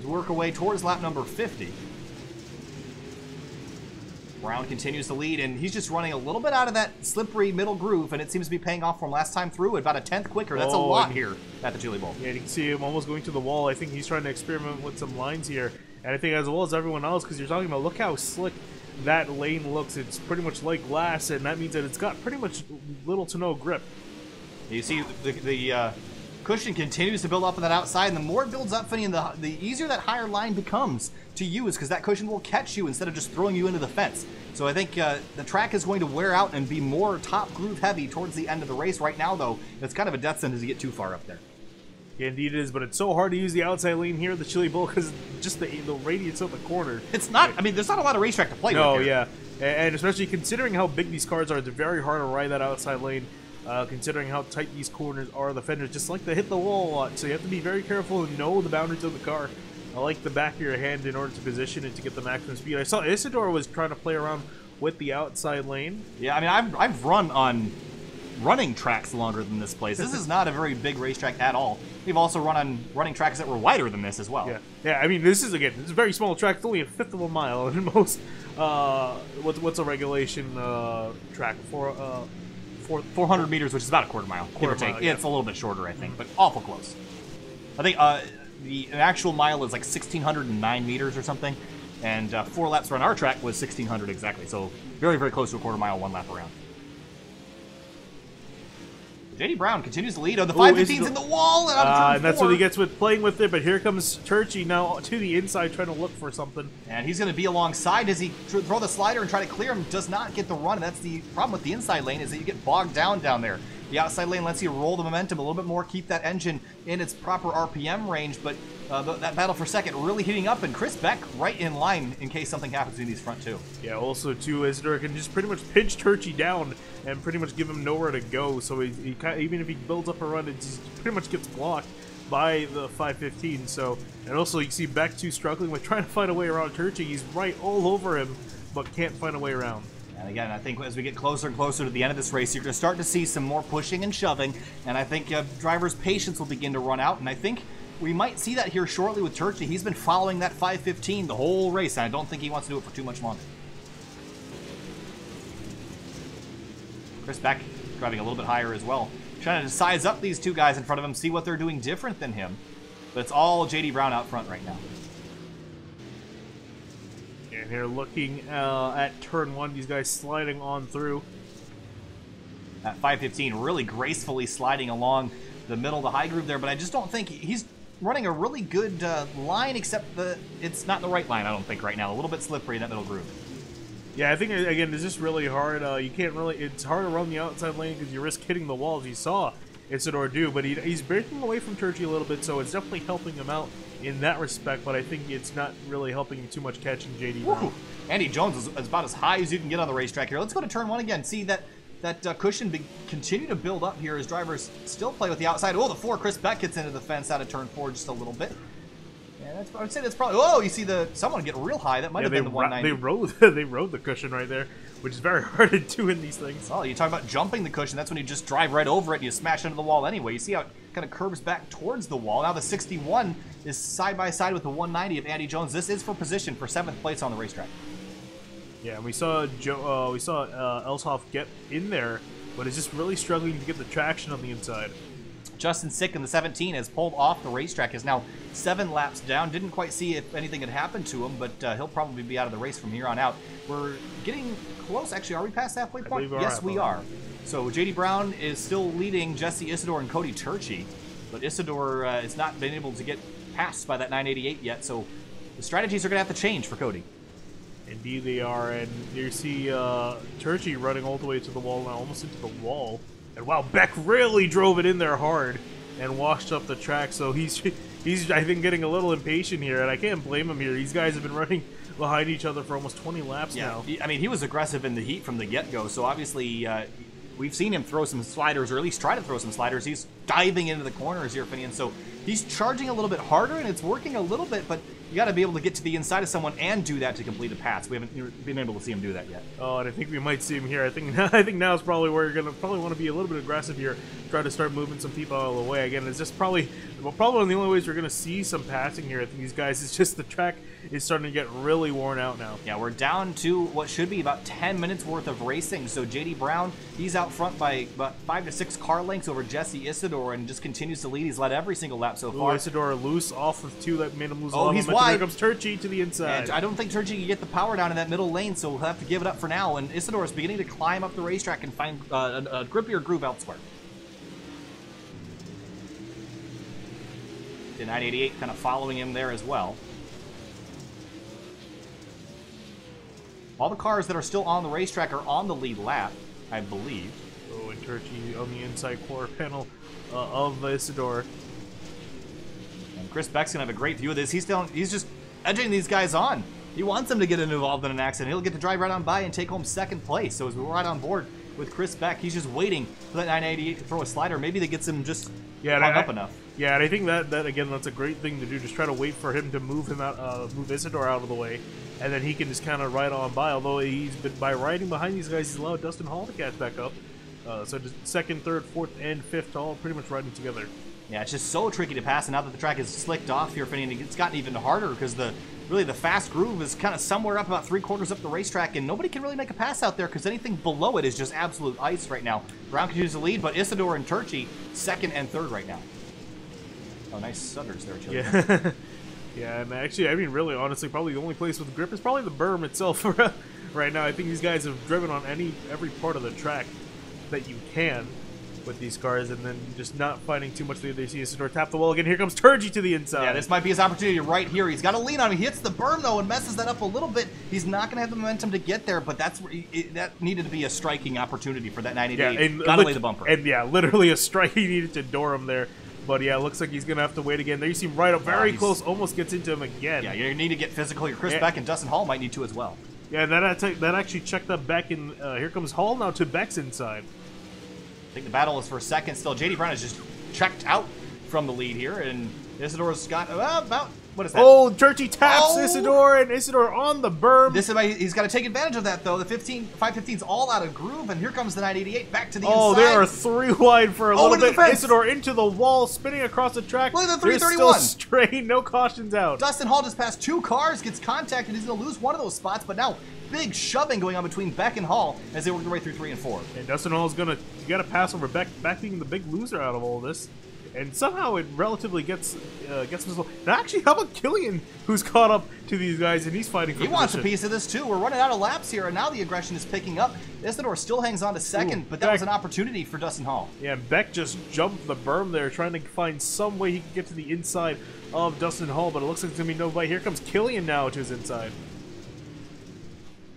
to work away towards lap number 50. Brown continues to lead, and he's just running a little bit out of that slippery middle groove, and it seems to be paying off for him last time through at about a 10th quicker. That's a lot here at the Chili Bowl. Yeah, you can see him almost going to the wall. I think he's trying to experiment with some lines here, and I think as well as everyone else, because you're talking about, look how slick that lane looks. It's pretty much like glass, and that means that it's got pretty much little to no grip. You see the cushion continues to build up on that outside, and the more it builds up, Finney, and the easier that higher line becomes to use, because that cushion will catch you instead of just throwing you into the fence. So I think the track is going to wear out and be more top groove heavy towards the end of the race. Right now, though, it's kind of a death sentence to get too far up there. Yeah, indeed it is, but it's so hard to use the outside lane here at the Chili Bowl because just the radius of the corner. It's not, I mean, there's not a lot of racetrack to play with here. No, yeah, and especially considering how big these cars are, it's very hard to ride that outside lane. Considering how tight these corners are, the fenders just like to hit the wall a lot, so you have to be very careful and know the boundaries of the car. I like the back of your hand in order to position it to get the maximum speed. I saw Isidore was trying to play around with the outside lane. Yeah, I mean, I've run on running tracks longer than this place. This is not a very big racetrack at all. We've also run on running tracks that were wider than this as well. Yeah. I mean, this is a very small track. It's only a fifth of a mile, and most what's a regulation track for 400 meters, which is about a quarter mile, give or take. Yeah, it's a little bit shorter, I think, but awful close. I think the actual mile is like 1,609 meters or something, and 4 laps around our track was 1,600 exactly. So very, very close to a quarter mile, 1 lap around. JD Brown continues to lead. Oh, the 515's in the wall. And that's what he gets with playing with it. But here comes Turchi now to the inside trying to look for something. And he's going to be alongside. Does he throw the slider and try to clear him? Does not get the run. That's the problem with the inside lane, is that you get bogged down there. The outside lane lets you roll the momentum a little bit more, keep that engine in its proper RPM range. But that battle for second really heating up, and Chris Beck right in line in case something happens in these front two. Yeah, also too, Isidore can just pretty much pinch Turchi down and pretty much give him nowhere to go. So he even if he builds up a run, it just pretty much gets blocked by the 515. So, and also you see Beck too struggling with trying to find a way around Turchi. He's right all over him, but can't find a way around. And again, I think as we get closer and closer to the end of this race, you're going to start to see some more pushing and shoving, and I think drivers' patience will begin to run out, and I think we might see that here shortly with Turchi. He's been following that 515 the whole race, and I don't think he wants to do it for too much longer. Chris Beck driving a little bit higher as well, trying to size up these two guys in front of him, see what they're doing different than him, but it's all JD Brown out front right now. And here looking at turn 1, these guys sliding on through. That 515 really gracefully sliding along the middle of the high groove there, but I just don't think he's running a really good line, except it's not the right line, I don't think, right now. A little bit slippery in that middle groove. Yeah, I think, again, it's just really hard. You can't really, it's hard to run the outside lane because you risk hitting the walls. You saw Isidore do, but he's breaking away from Turchi a little bit, so it's definitely helping him out in that respect, but I think it's not really helping him too much catching JD Brown. Andy Jones is about as high as you can get on the racetrack here. Let's go to turn 1 again. See that that cushion continue to build up here as drivers still play with the outside. Oh, the 4, Chris Beck gets into the fence out of turn 4 just a little bit. Yeah, I would say that's probably... Oh, you see someone get real high. That might have been the 190. They rode the cushion right there, which is very hard to do in these things. Oh, you talk about jumping the cushion. That's when you just drive right over it and you smash into the wall anyway. You see how it kind of curves back towards the wall. Now the 61 is side by side with the 190 of Andy Jones. This is for position for 7th place on the racetrack. Yeah, and we saw Elshoff get in there, but is just really struggling to get the traction on the inside. Justin Sick in the 17 has pulled off the racetrack, is now 7 laps down. Didn't quite see if anything had happened to him, but he'll probably be out of the race from here on out. We're getting close. Actually, are we past the halfway point? Yes, we are. So JD Brown is still leading Jesse Isidore and Cody Turchi, but Isidore has not been able to get passed by that 988 yet, so the strategies are going to have to change for Cody. Indeed they are, and you see Turchi running all the way to the wall now, almost into the wall. And wow, Beck really drove it in there hard and washed up the track, so he's I think getting a little impatient here, and I can't blame him here. These guys have been running behind each other for almost 20 laps now. I mean, he was aggressive in the heat from the get-go, so obviously we've seen him throw some sliders, or at least try to throw some sliders. He's diving into the corners here, Finian, so he's charging a little bit harder, and it's working a little bit, but you got to be able to get to the inside of someone and do that to complete a pass. We haven't been able to see him do that yet. Oh, and I think we might see him here. I think now is probably where you're going to want to be a little bit aggressive here, try to start moving some people out of the way. Again, it's just probably one of the only ways we're going to see some passing here. I think these guys, it's just the track is starting to get really worn out now. Yeah, we're down to what should be about 10 minutes worth of racing. So JD Brown, he's out front by about 5 to 6 car lengths over Jesse Isidore and just continues to lead. He's led every single lap so far. Isidore loose off of 2 that made him lose a lot Oh, of he's momentum. wide. Here comes Turchi to the inside. And I don't think Turchi can get the power down in that middle lane, so we'll have to give it up for now. And Isidore is beginning to climb up the racetrack and find a grippier groove elsewhere. The 988 kind of following him there as well. All the cars that are still on the racetrack are on the lead lap, I believe. Oh, and Turchi on the inside quarter panel of Isidore. And Chris Beck's going to have a great view of this. He's just edging these guys on. He wants them to get involved in an accident. He'll get to drive right on by and take home 2nd place. So as we're right on board with Chris Beck, he's just waiting for that 988 to throw a slider. Maybe that gets him just hung up enough. Yeah, and I think that again, that's a great thing to do. Just try to wait for him to move him out, move Isidore out of the way, and then he can just kind of ride on by. Although by riding behind these guys, he's allowed Dustin Hall to catch back up. So just 2nd, 3rd, 4th, and 5th all pretty much riding together. Yeah, it's just so tricky to pass, and now that the track is slicked off here, Finian, it's gotten even harder because really the fast groove is kind of somewhere up about 3/4 up the racetrack, and nobody can really make a pass out there because anything below it is just absolute ice right now. Brown continues to lead, but Isidore and Turchi 2nd and 3rd right now. Oh, nice sudders there, Chili. Yeah. Yeah, and actually, I mean, really, honestly, probably the only place with grip is probably the berm itself right now. I think these guys have driven on every part of the track that you can with these cars, and then just not finding too much. They see Isidore tap the wall again. Here comes Turchi to the inside. Yeah, this might be his opportunity right here. He's got to lean on him. He hits the berm, though, and messes that up a little bit. He's not going to have the momentum to get there, but that needed to be a striking opportunity for that 988. Yeah, got to lay the bumper. And yeah, literally a strike. He needed to door him there. But yeah, it looks like he's going to have to wait again. There you see him right up very close, almost gets into him again. Yeah, you need to get physical here. Chris Beck and Dustin Hall might need to as well. Yeah, that actually checked up Beck, and here comes Hall now to Beck's inside. I think the battle is for 2nd still. JD Brown is just checked out from the lead here, and Isidore's got about, what is that? Oh, Turchi taps Isidore, and Isidore on the berm. He's got to take advantage of that, though. The 515's all out of groove, and here comes the 988 back to the inside. Oh, there are 3 wide for a little bit. Isidore into the wall, spinning across the track. Look at the 331. They're still straight, no cautions out. Dustin Hall just passed 2 cars, gets contacted. He's going to lose one of those spots, but now big shoving going on between Beck and Hall as they work their way through 3 and 4. And Dustin Hall's you got to pass over Beck being the big loser out of all this. And somehow it relatively gets visible. And actually, how about Killian, who's caught up to these guys, and he's fighting for He wants a piece of this, too. We're running out of laps here, and now the aggression is picking up. Isidore still hangs on to 2nd, but that was an opportunity for Dustin Hall. Yeah, Beck just jumped the berm there, trying to find some way he can get to the inside of Dustin Hall, but it looks like it's going to be no bite. Here comes Killian now to his inside.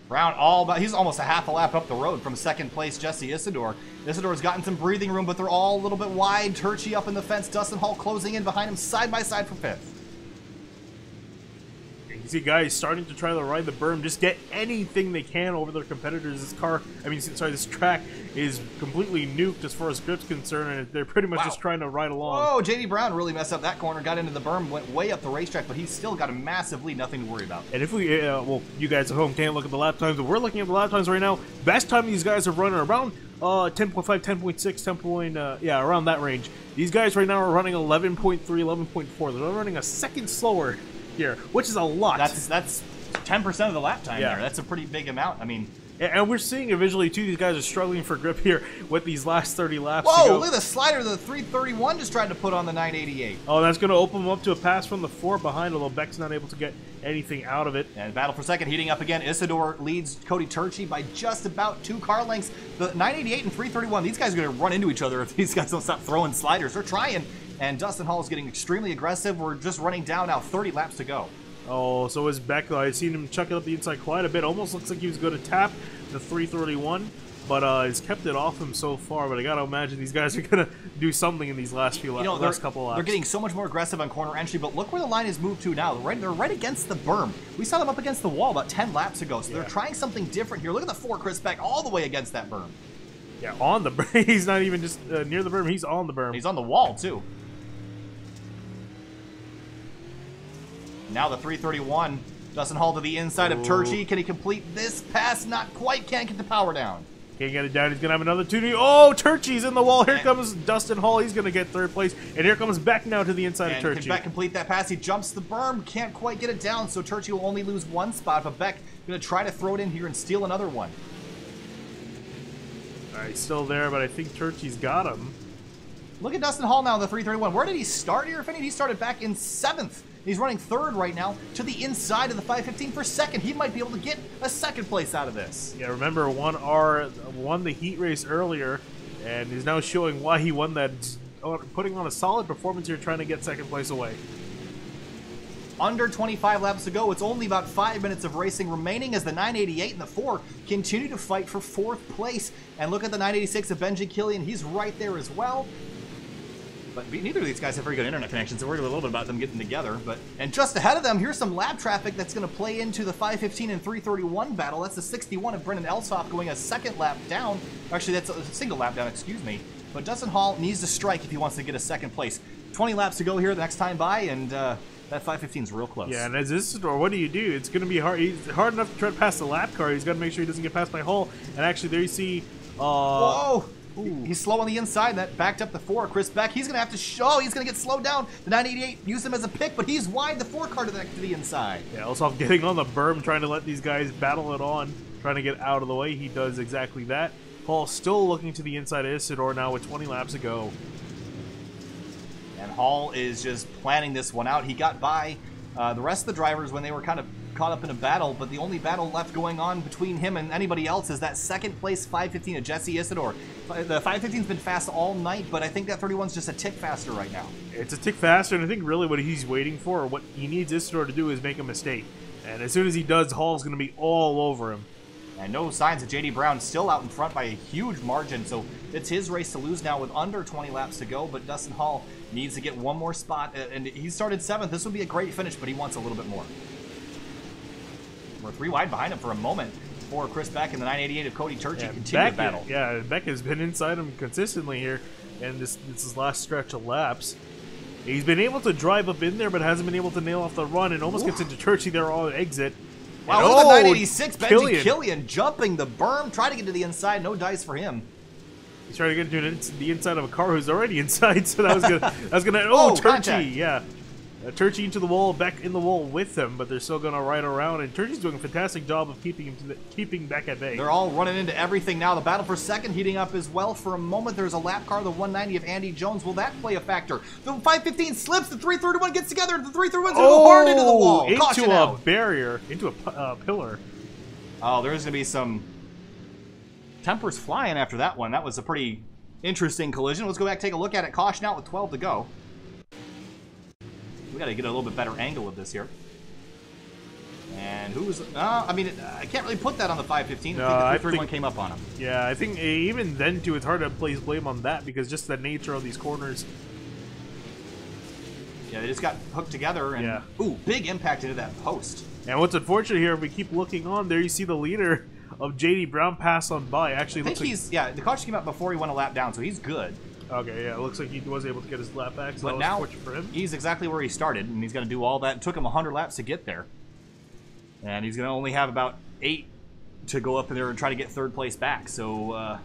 Brown he's almost a half a lap up the road from 2nd place, Jesse Isidore. Isidore's gotten some breathing room, but they're all a little bit wide. Turchi up in the fence, Dustin Hall closing in behind him side by side for 5th. You see guys starting to try to ride the berm, just get anything they can over their competitors. This track is completely nuked as far as grip's concerned, and they're pretty much just trying to ride along. Oh, JD Brown really messed up that corner, got into the berm, went way up the racetrack, but he's still got a massive lead, nothing to worry about. And if we, well, you guys at home can't look at the lap times, but we're looking at the lap times right now. Best time these guys are running around 10.5, 10.6, 10. Yeah, around that range. These guys right now are running 11.3, 11.4. They're running a second slower here, which is a lot. That's 10% of the lap time there. That's a pretty big amount. I mean, and we're seeing it visually too. These guys are struggling for grip here with these last 30 laps. Whoa! Look at the slider the 331 just tried to put on the 988. Oh, that's going to open them up to a pass from the 4 behind, although Beck's not able to get anything out of it. And battle for second heating up again. Isidore leads Cody Turchi by just about 2 car lengths. The 988 and 331, these guys are going to run into each other if these guys don't stop throwing sliders. They're trying, and Dustin Hall is getting extremely aggressive. We're just running down now, 30 laps to go. Oh, so is Beck. I've seen him chuck it up the inside quite a bit. Almost looks like he was going to tap the 331, but he's kept it off him so far. But I got to imagine these guys are going to do something in these last few last couple laps. They're getting so much more aggressive on corner entry, but look where the line has moved to now. They're right against the berm. We saw them up against the wall about 10 laps ago, so they're trying something different here. Look at the 4 Chris Beck all the way against that berm. Yeah, on the berm. He's not even just near the berm. He's on the berm. He's on the wall, too. Now the 331. Dustin Hall to the inside of Turchi. Can he complete this pass? Not quite. Can't get the power down. Can't get it down. He's going to have another 2. Oh, Turchi's in the wall. Here comes Dustin Hall. He's going to get 3rd place. And here comes Beck now to the inside of Turchi. Can Beck complete that pass? He jumps the berm. Can't quite get it down, so Turchi will only lose 1 spot. But Beck going to try to throw it in here and steal another one. All right, still there, but I think Turchi's got him. Look at Dustin Hall now in the 331. Where did he start here, Finney? He started back in 7th. He's running 3rd right now to the inside of the 515 for 2nd. He might be able to get a 2nd place out of this. Yeah, remember 1R won the heat race earlier and is now showing why he won that, putting on a solid performance here, trying to get 2nd place away. Under 25 laps to go. It's only about 5 minutes of racing remaining as the 988 and the 4 continue to fight for 4th place. And look at the 986 of Benji Killian. He's right there as well. But neither of these guys have very good internet connections, so we're worried a little bit about them getting together. And just ahead of them, here's some lap traffic that's going to play into the 515 and 331 battle. That's the 61 of Brendan Elsoff going a 2nd lap down. Actually, that's a single lap down, excuse me. But Dustin Hall needs to strike if he wants to get a 2nd place. 20 laps to go here the next time by, and that 515 is real close. Yeah, and as Isidore, what do? It's going to be hard. He's hard enough to try to pass the lap car. He's got to make sure he doesn't get past by Hall. And actually, there you see... Whoa! Ooh. He's slow on the inside. That backed up the 4. Chris Beck, he's going to have to show. He's going to get slowed down. The 988 used him as a pick, but he's wide the 4 car to the inside. Yeah, Elsoff getting on the berm, trying to let these guys battle it on, trying to get out of the way. He does exactly that. Paul still looking to the inside of Isidore now with 20 laps to go. And Hall is just planning this one out. He got by the rest of the drivers when they were kind of caught up in a battle, but the only battle left going on between him and anybody else is that 2nd place 515 of Jesse Isidore. The 515's been fast all night, but I think that 31's just a tick faster right now. It's a tick faster, and I think really what he's waiting for, or what he needs Isidore to do, is make a mistake. And as soon as he does, Hall's going to be all over him. And no signs of JD Brown, still out in front by a huge margin, so it's his race to lose now with under 20 laps to go, but Dustin Hall needs to get 1 more spot, and he started 7th. This would be a great finish, but he wants a little bit more. We're 3 wide behind him for a moment for Chris Beck and the 988 of Cody Turchi continue to battle. Yeah, Beck has been inside him consistently here, and this is last stretch of laps. He's been able to drive up in there, but hasn't been able to nail off the run, and almost gets into Turchi there on exit. Wow, look at the 986, Benji Killian jumping the berm, trying to get to the inside, no dice for him. He's trying to get to the inside of a car who's already inside, so that was gonna. Turchi, contact. Yeah. Turchi into the wall, Beck in the wall with him, but they're still going to ride around, and Turchi's doing a fantastic job of keeping Beck at bay. They're all running into everything now. The battle for 2nd heating up as well for a moment. There's a lap car, the 190 of Andy Jones. Will that play a factor? The 515 slips, the 331 gets together, the 331's going to go hard into the wall. Into a barrier, into a pillar. Oh, there's going to be some tempers flying after that one. That was a pretty interesting collision. Let's go back and take a look at it. Caution out with 12 to go. We got to get a little bit better angle of this here. And who's... I mean, I can't really put that on the 515. No, I think the 331 came up on him. Yeah, I think even then, too, it's hard to place blame on that because just the nature of these corners. Yeah, they just got hooked together, and ooh, big impact into that post. And what's unfortunate here, if we keep looking on, there you see the leader of JD Brown pass on by. Actually, I think he's the caution came out before he went a lap down, so he's good. Okay, yeah, it looks like he was able to get his lap back, so but that was now fortunate for him. He's exactly where he started, and he's going to do all that. It took him 100 laps to get there, and he's going to only have about 8 to go up in there and try to get third place back. So,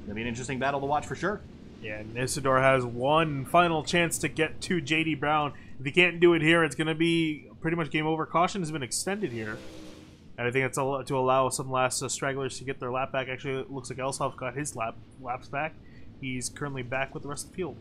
it'll be an interesting battle to watch for sure. Yeah, and Isidore has one final chance to get to JD Brown. If he can't do it here, it's going to be pretty much game over. Caution has been extended here. And I think it's to allow some last stragglers to get their lap back. Actually, it looks like Elshoff got his laps back. He's currently back with the rest of the field.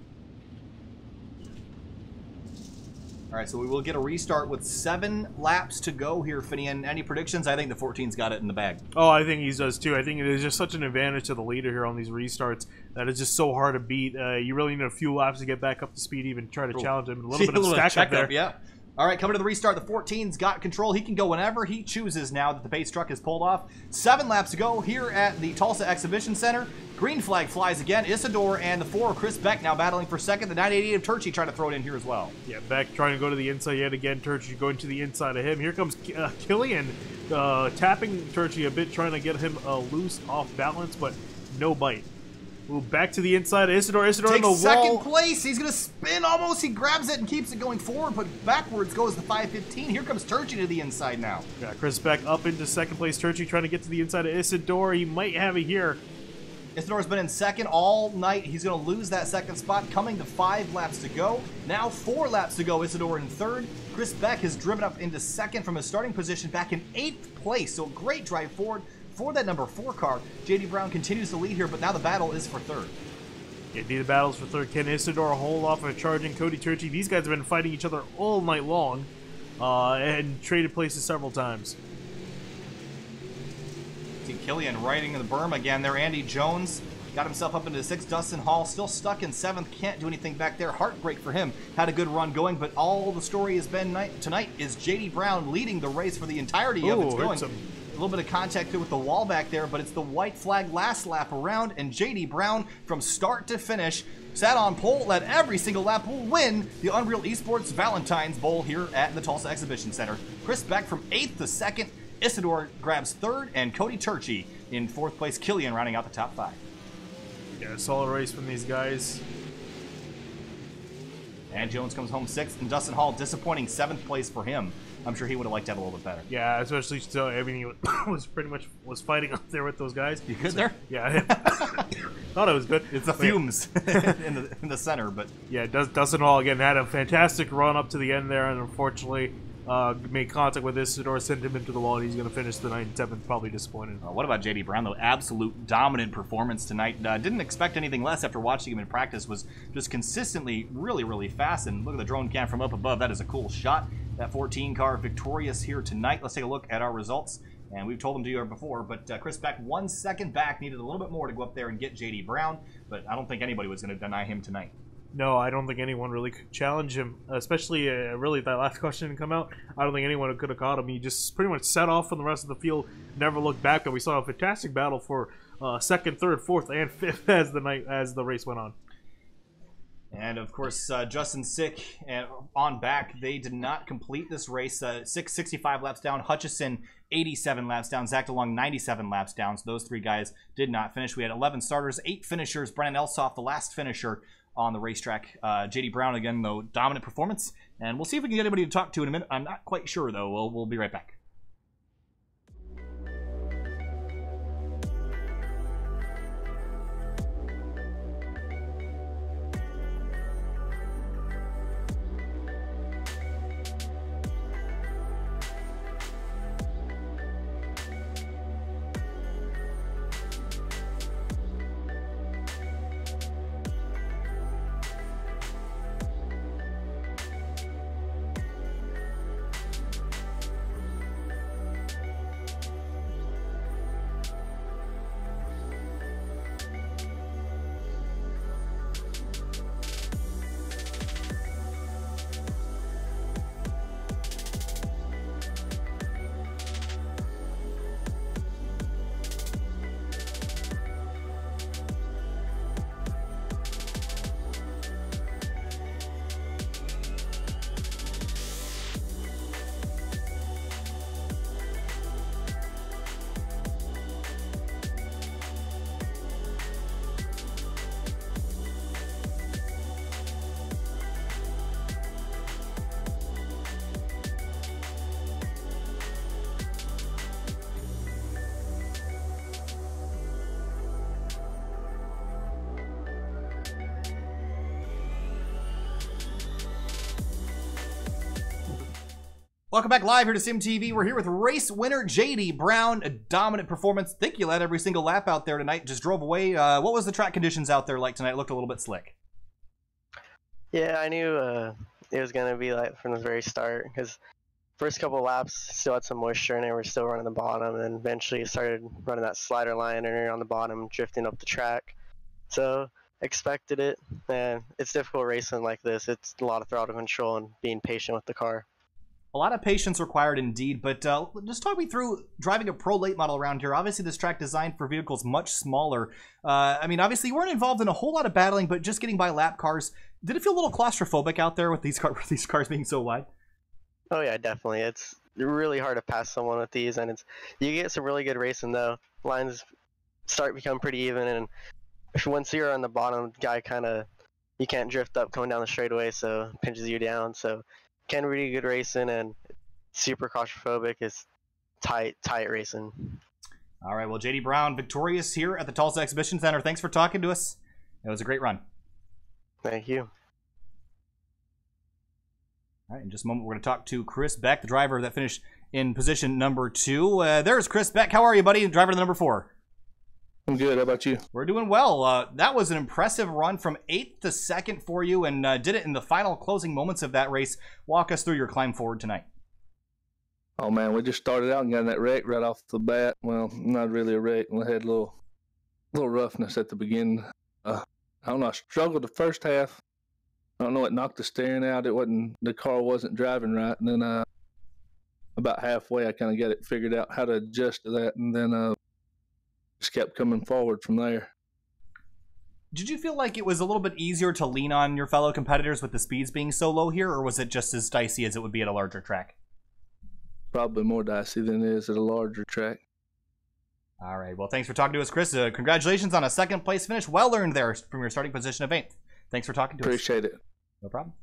All right, so we will get a restart with 7 laps to go here, Finian. Any predictions? I think the 14's got it in the bag. Oh, I think he does too. I think it is just such an advantage to the leader here on these restarts that it's just so hard to beat. You really need a few laps to get back up to speed, even try to challenge him. A little bit of stack up there. Yeah. All right, coming to the restart, the 14's got control. He can go whenever he chooses now that the pace truck is pulled off. 7 laps to go here at the Tulsa Exposition Center. Green flag flies again. Isidore and the 4, Chris Beck, now battling for second. The 988 of Turchi trying to throw it in here as well. Yeah, Beck trying to go to the inside yet again. Turchi going to the inside of him. Here comes Killian tapping Turchi a bit, trying to get him loose, off balance, but no bite. Ooh, back to the inside. Isidore takes on the wall. second place. He's going to spin almost. He grabs it and keeps it going forward, but backwards goes the 515. Here comes Turchi to the inside now. Yeah, Chris Beck up into second place. Turchi trying to get to the inside of Isidore. He might have it here. Isidore's been in second all night. He's going to lose that second spot, coming to 5 laps to go. Now 4 laps to go. Isidore in third. Chris Beck has driven up into second from his starting position, back in 8th place. So great drive forward for that number 4 car. JD Brown continues to lead here, but now the battle is for third. Indeed, the battles for third. Can Isidore hold off a charging Cody Turchi? These guys have been fighting each other all night long and traded places several times. See Killian riding in the berm again there. Andy Jones got himself up into 6th. Dustin Hall still stuck in 7th. Can't do anything back there. Heartbreak for him. Had a good run going, but all the story has been tonight is JD Brown leading the race for the entirety of its going. A little bit of contact with the wall back there, but it's the white flag last lap around, and JD Brown from start to finish sat on pole, led every single lap, will win the Unreal Esports Valentine's Bowl here at the Tulsa Exhibition Center. Chris Beck from 8th to 2nd. Isidore grabs 3rd, and Cody Turchi in 4th place. Killian rounding out the top 5. Yeah, solid race from these guys. And Jones comes home 6th, and Dustin Hall disappointing 7th place for him. I'm sure he would have liked that a little bit better. Yeah, especially still. I mean, he was pretty much fighting up there with those guys. You good there? Yeah, thought it was good. It's the fumes in the center, but yeah, Dustin Hall again had a fantastic run up to the end there, and unfortunately made contact with Isidore, sent him into the wall, and he's going to finish the 9th and 7th. Probably disappointed. What about JD Brown though? Absolute dominant performance tonight. Didn't expect anything less after watching him in practice. Was just consistently really fast. And look at the drone cam from up above. That is a cool shot. That 14 car victorious here tonight. Let's take a look at our results. And we've told them to you before, but Chris Beck 1 second back, needed a little bit more to go up there and get JD Brown, but I don't think anybody was going to deny him tonight. No, I don't think anyone really could challenge him, especially really if that last question didn't come out. I don't think anyone could have caught him. He just pretty much set off from the rest of the field, never looked back, and we saw a fantastic battle for 2nd, 3rd, 4th, and 5th as the race went on. And of course, Justin Sick and on back, they did not complete this race. 65 laps down. Hutchison 87 laps down. Zach DeLong 97 laps down. So those 3 guys did not finish. We had 11 starters, 8 finishers. Brennan Elshoff, the last finisher on the racetrack. JD Brown again, though, dominant performance. And we'll see if we can get anybody to talk to in a minute. I'm not quite sure though. We'll be right back. Welcome back live here to SimTV. We're here with race winner JD Brown. A dominant performance. Think you led every single lap out there tonight. Just drove away. What was the track conditions out there like tonight? It looked a little bit slick. Yeah, I knew it was going to be like from the very start because first couple laps still had some moisture and they were still running the bottom, and then eventually it started running that slider liner on the bottom, drifting up the track. So expected it, and it's difficult racing like this. It's a lot of throttle control and being patient with the car. A lot of patience required indeed, but just talk me through driving a pro late model around here. Obviously, this track designed for vehicles much smaller. I mean, obviously, you weren't involved in a whole lot of battling, but just getting by lap cars. Did it feel a little claustrophobic out there with these cars being so wide? Oh yeah, definitely. It's really hard to pass someone with these, and you get some really good racing though. Lines start to become pretty even, and once you're on the bottom, guy you can't drift up coming down the straightaway, so it pinches you down. So can really good racing and super claustrophobic. It's tight racing. All right, well, JD Brown victorious here at the Tulsa Exposition Center. Thanks for talking to us. It was a great run. Thank you. All right, in just a moment, we're going to talk to Chris Beck, the driver that finished in position number 2. There's Chris Beck. How are you, buddy? Driver to the number 4. I'm good. How about you? We're doing well. That was an impressive run from 8th to 2nd for you, and did it in the final closing moments of that race. Walk us through your climb forward tonight. Oh, man, we just started out and got in that wreck right off the bat. Well, not really a wreck. We had a little roughness at the beginning. I don't know. I struggled the first half. I don't know. It knocked the steering out. The car wasn't driving right. And then about halfway, I kind of got it figured out how to adjust to that. And then just kept coming forward from there. Did you feel like it was a little bit easier to lean on your fellow competitors with the speeds being so low here, or was it just as dicey as it would be at a larger track? Probably more dicey than it is at a larger track. All right. Well, thanks for talking to us, Chris. Congratulations on a 2nd place finish. Well earned there from your starting position of 8th. Thanks for talking to us. Appreciate it. No problem.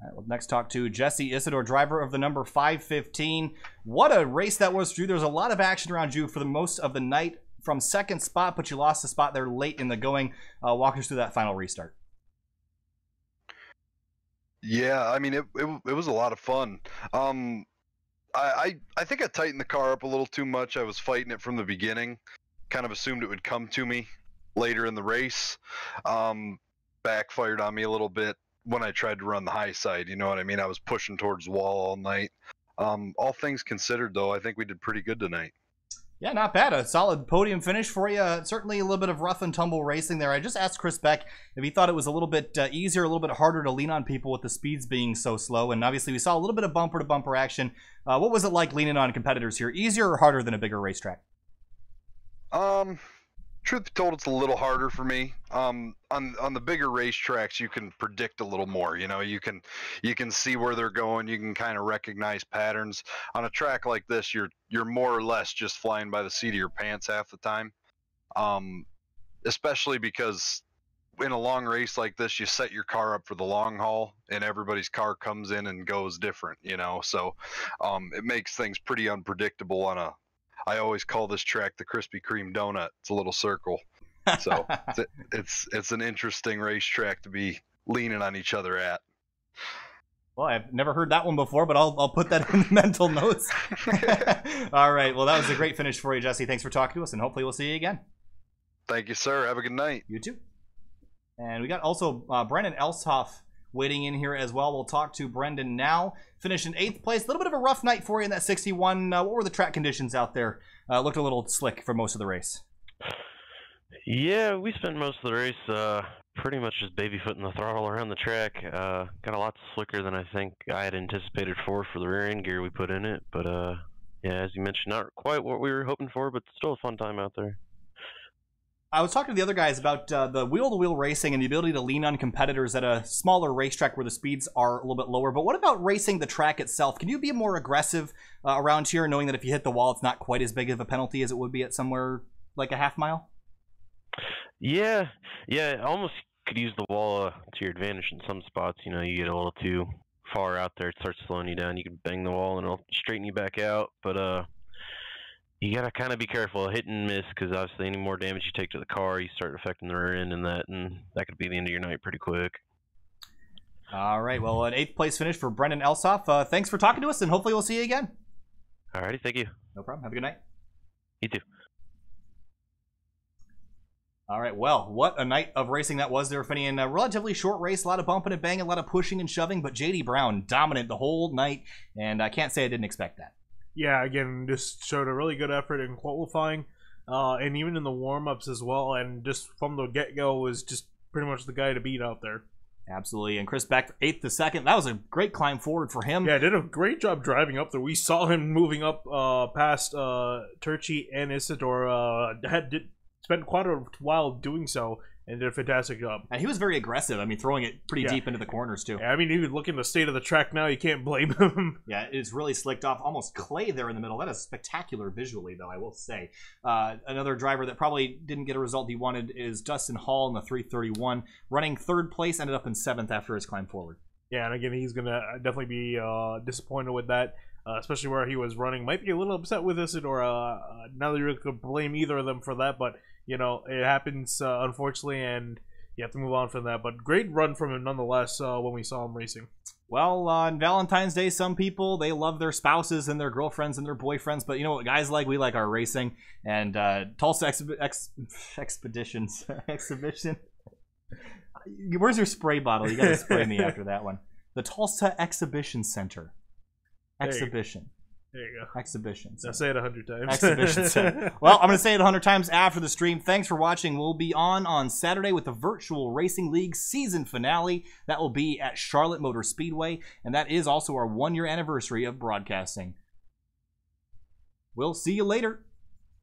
All right, we'll next talk to Jesse Isidore, driver of the number 515. What a race that was, Drew. There was a lot of action around you for the most of the night from 2nd spot, but you lost the spot there late in the going. Walk us through that final restart. Yeah, I mean, it was a lot of fun. I think I tightened the car up a little too much. I was fighting it from the beginning. Kind of assumed it would come to me later in the race. Backfired on me a little bit when I tried to run the high side. You know what I mean? I was pushing towards the wall all night. All things considered, though, I think we did pretty good tonight. Yeah, not bad. A solid podium finish for you. Certainly a little bit of rough and tumble racing there. I just asked Chris Beck if he thought it was a little bit easier, a little bit harder to lean on people with the speeds being so slow. And obviously we saw a little bit of bumper-to-bumper action. What was it like leaning on competitors here? Easier or harder than a bigger racetrack? Truth be told, it's a little harder for me. On the bigger racetracks, you can predict a little more. You know, you can see where they're going. You can kind of recognize patterns. On a track like this, you're more or less just flying by the seat of your pants half the time. Especially because in a long race like this, you set your car up for the long haul, and everybody's car comes in and goes different. You know, so it makes things pretty unpredictable on a. I always call this track the Krispy Kreme donut. It's a little circle. So it's an interesting racetrack to be leaning on each other at. Well, I've never heard that one before, but I'll put that in the mental notes. All right. Well, that was a great finish for you, Jesse. Thanks for talking to us, and hopefully we'll see you again. Thank you, sir. Have a good night. You too. And we got also Brendan Elshoff waiting in here as well. We'll talk to Brendan now. Finished in 8th place. A little bit of a rough night for you in that 61. What were the track conditions out there? Looked a little slick for most of the race. Yeah, we spent most of the race pretty much just babyfooting the throttle around the track. Got a lot slicker than I think I had anticipated for the rear end gear we put in it. But yeah, as you mentioned, not quite what we were hoping for, but still a fun time out there. I was talking to the other guys about the wheel-to-wheel racing and the ability to lean on competitors at a smaller racetrack where the speeds are a little bit lower. But what about racing the track itself? Can you be more aggressive around here, knowing that if you hit the wall, it's not quite as big of a penalty as it would be at somewhere like a half mile? Yeah, almost could use the wall to your advantage in some spots. You know, you get a little too far out there, it starts slowing you down. You can bang the wall and it'll straighten you back out. But you gotta kind of be careful, hit and miss, because obviously any more damage you take to the car, you start affecting the rear end and that could be the end of your night pretty quick. All right. Well, an 8th place finish for Brendan Elsoff. Thanks for talking to us, and hopefully we'll see you again. Alrighty, thank you. No problem. Have a good night. You too. All right, well, what a night of racing that was there, Finney. In a relatively short race, a lot of bumping and banging, a lot of pushing and shoving, but J.D. Brown dominant the whole night, and I can't say I didn't expect that. Yeah, again, just showed a really good effort in qualifying, and even in the warm-ups as well, and just from the get-go was just pretty much the guy to beat out there. Absolutely, and Chris Beck, 8th to 2nd. That was a great climb forward for him. Yeah, did a great job driving up there. We saw him moving up past Turchi and Isidore. Spent quite a while doing so and did a fantastic job. And he was very aggressive. I mean, throwing it pretty deep into the corners, too. Yeah, I mean, even looking at the state of the track now, you can't blame him. Yeah, it's really slicked off. Almost clay there in the middle. That is spectacular visually, though, I will say. Another driver that probably didn't get a result he wanted is Dustin Hall in the 331. Running 3rd place, ended up in 7th after his climb forward. Yeah, and again, he's going to definitely be disappointed with that. Especially where he was running. Might be a little upset with Isidore. Not that you really could blame either of them for that, but you know, it happens, unfortunately, and you have to move on from that. But great run from him nonetheless when we saw him racing. Well, on Valentine's Day, some people, they love their spouses and their girlfriends and their boyfriends. But you know what guys like? We like our racing. And Tulsa Exhibition. Where's your spray bottle? You got to spray me after that one. The Tulsa Exhibition Center. Exhibition. There you go. Exhibition. I'll say it 100 times. Exhibition Center. Well, I'm going to say it 100 times after the stream. Thanks for watching. We'll be on Saturday with the Virtual Racing League season finale. That will be at Charlotte Motor Speedway, and that is also our 1-year anniversary of broadcasting. We'll see you later.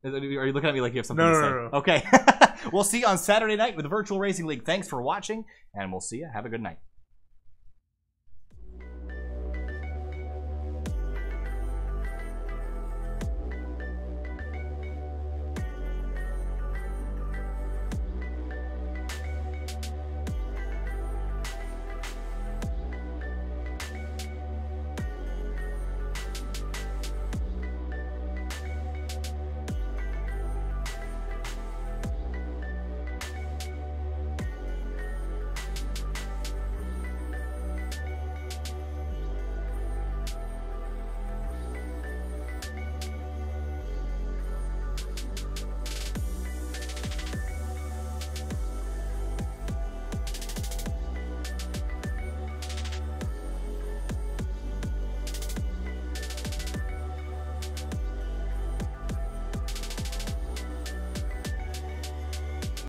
Are you looking at me like you have something to say? No. Okay. We'll see you on Saturday night with the Virtual Racing League. Thanks for watching, and we'll see you. Have a good night.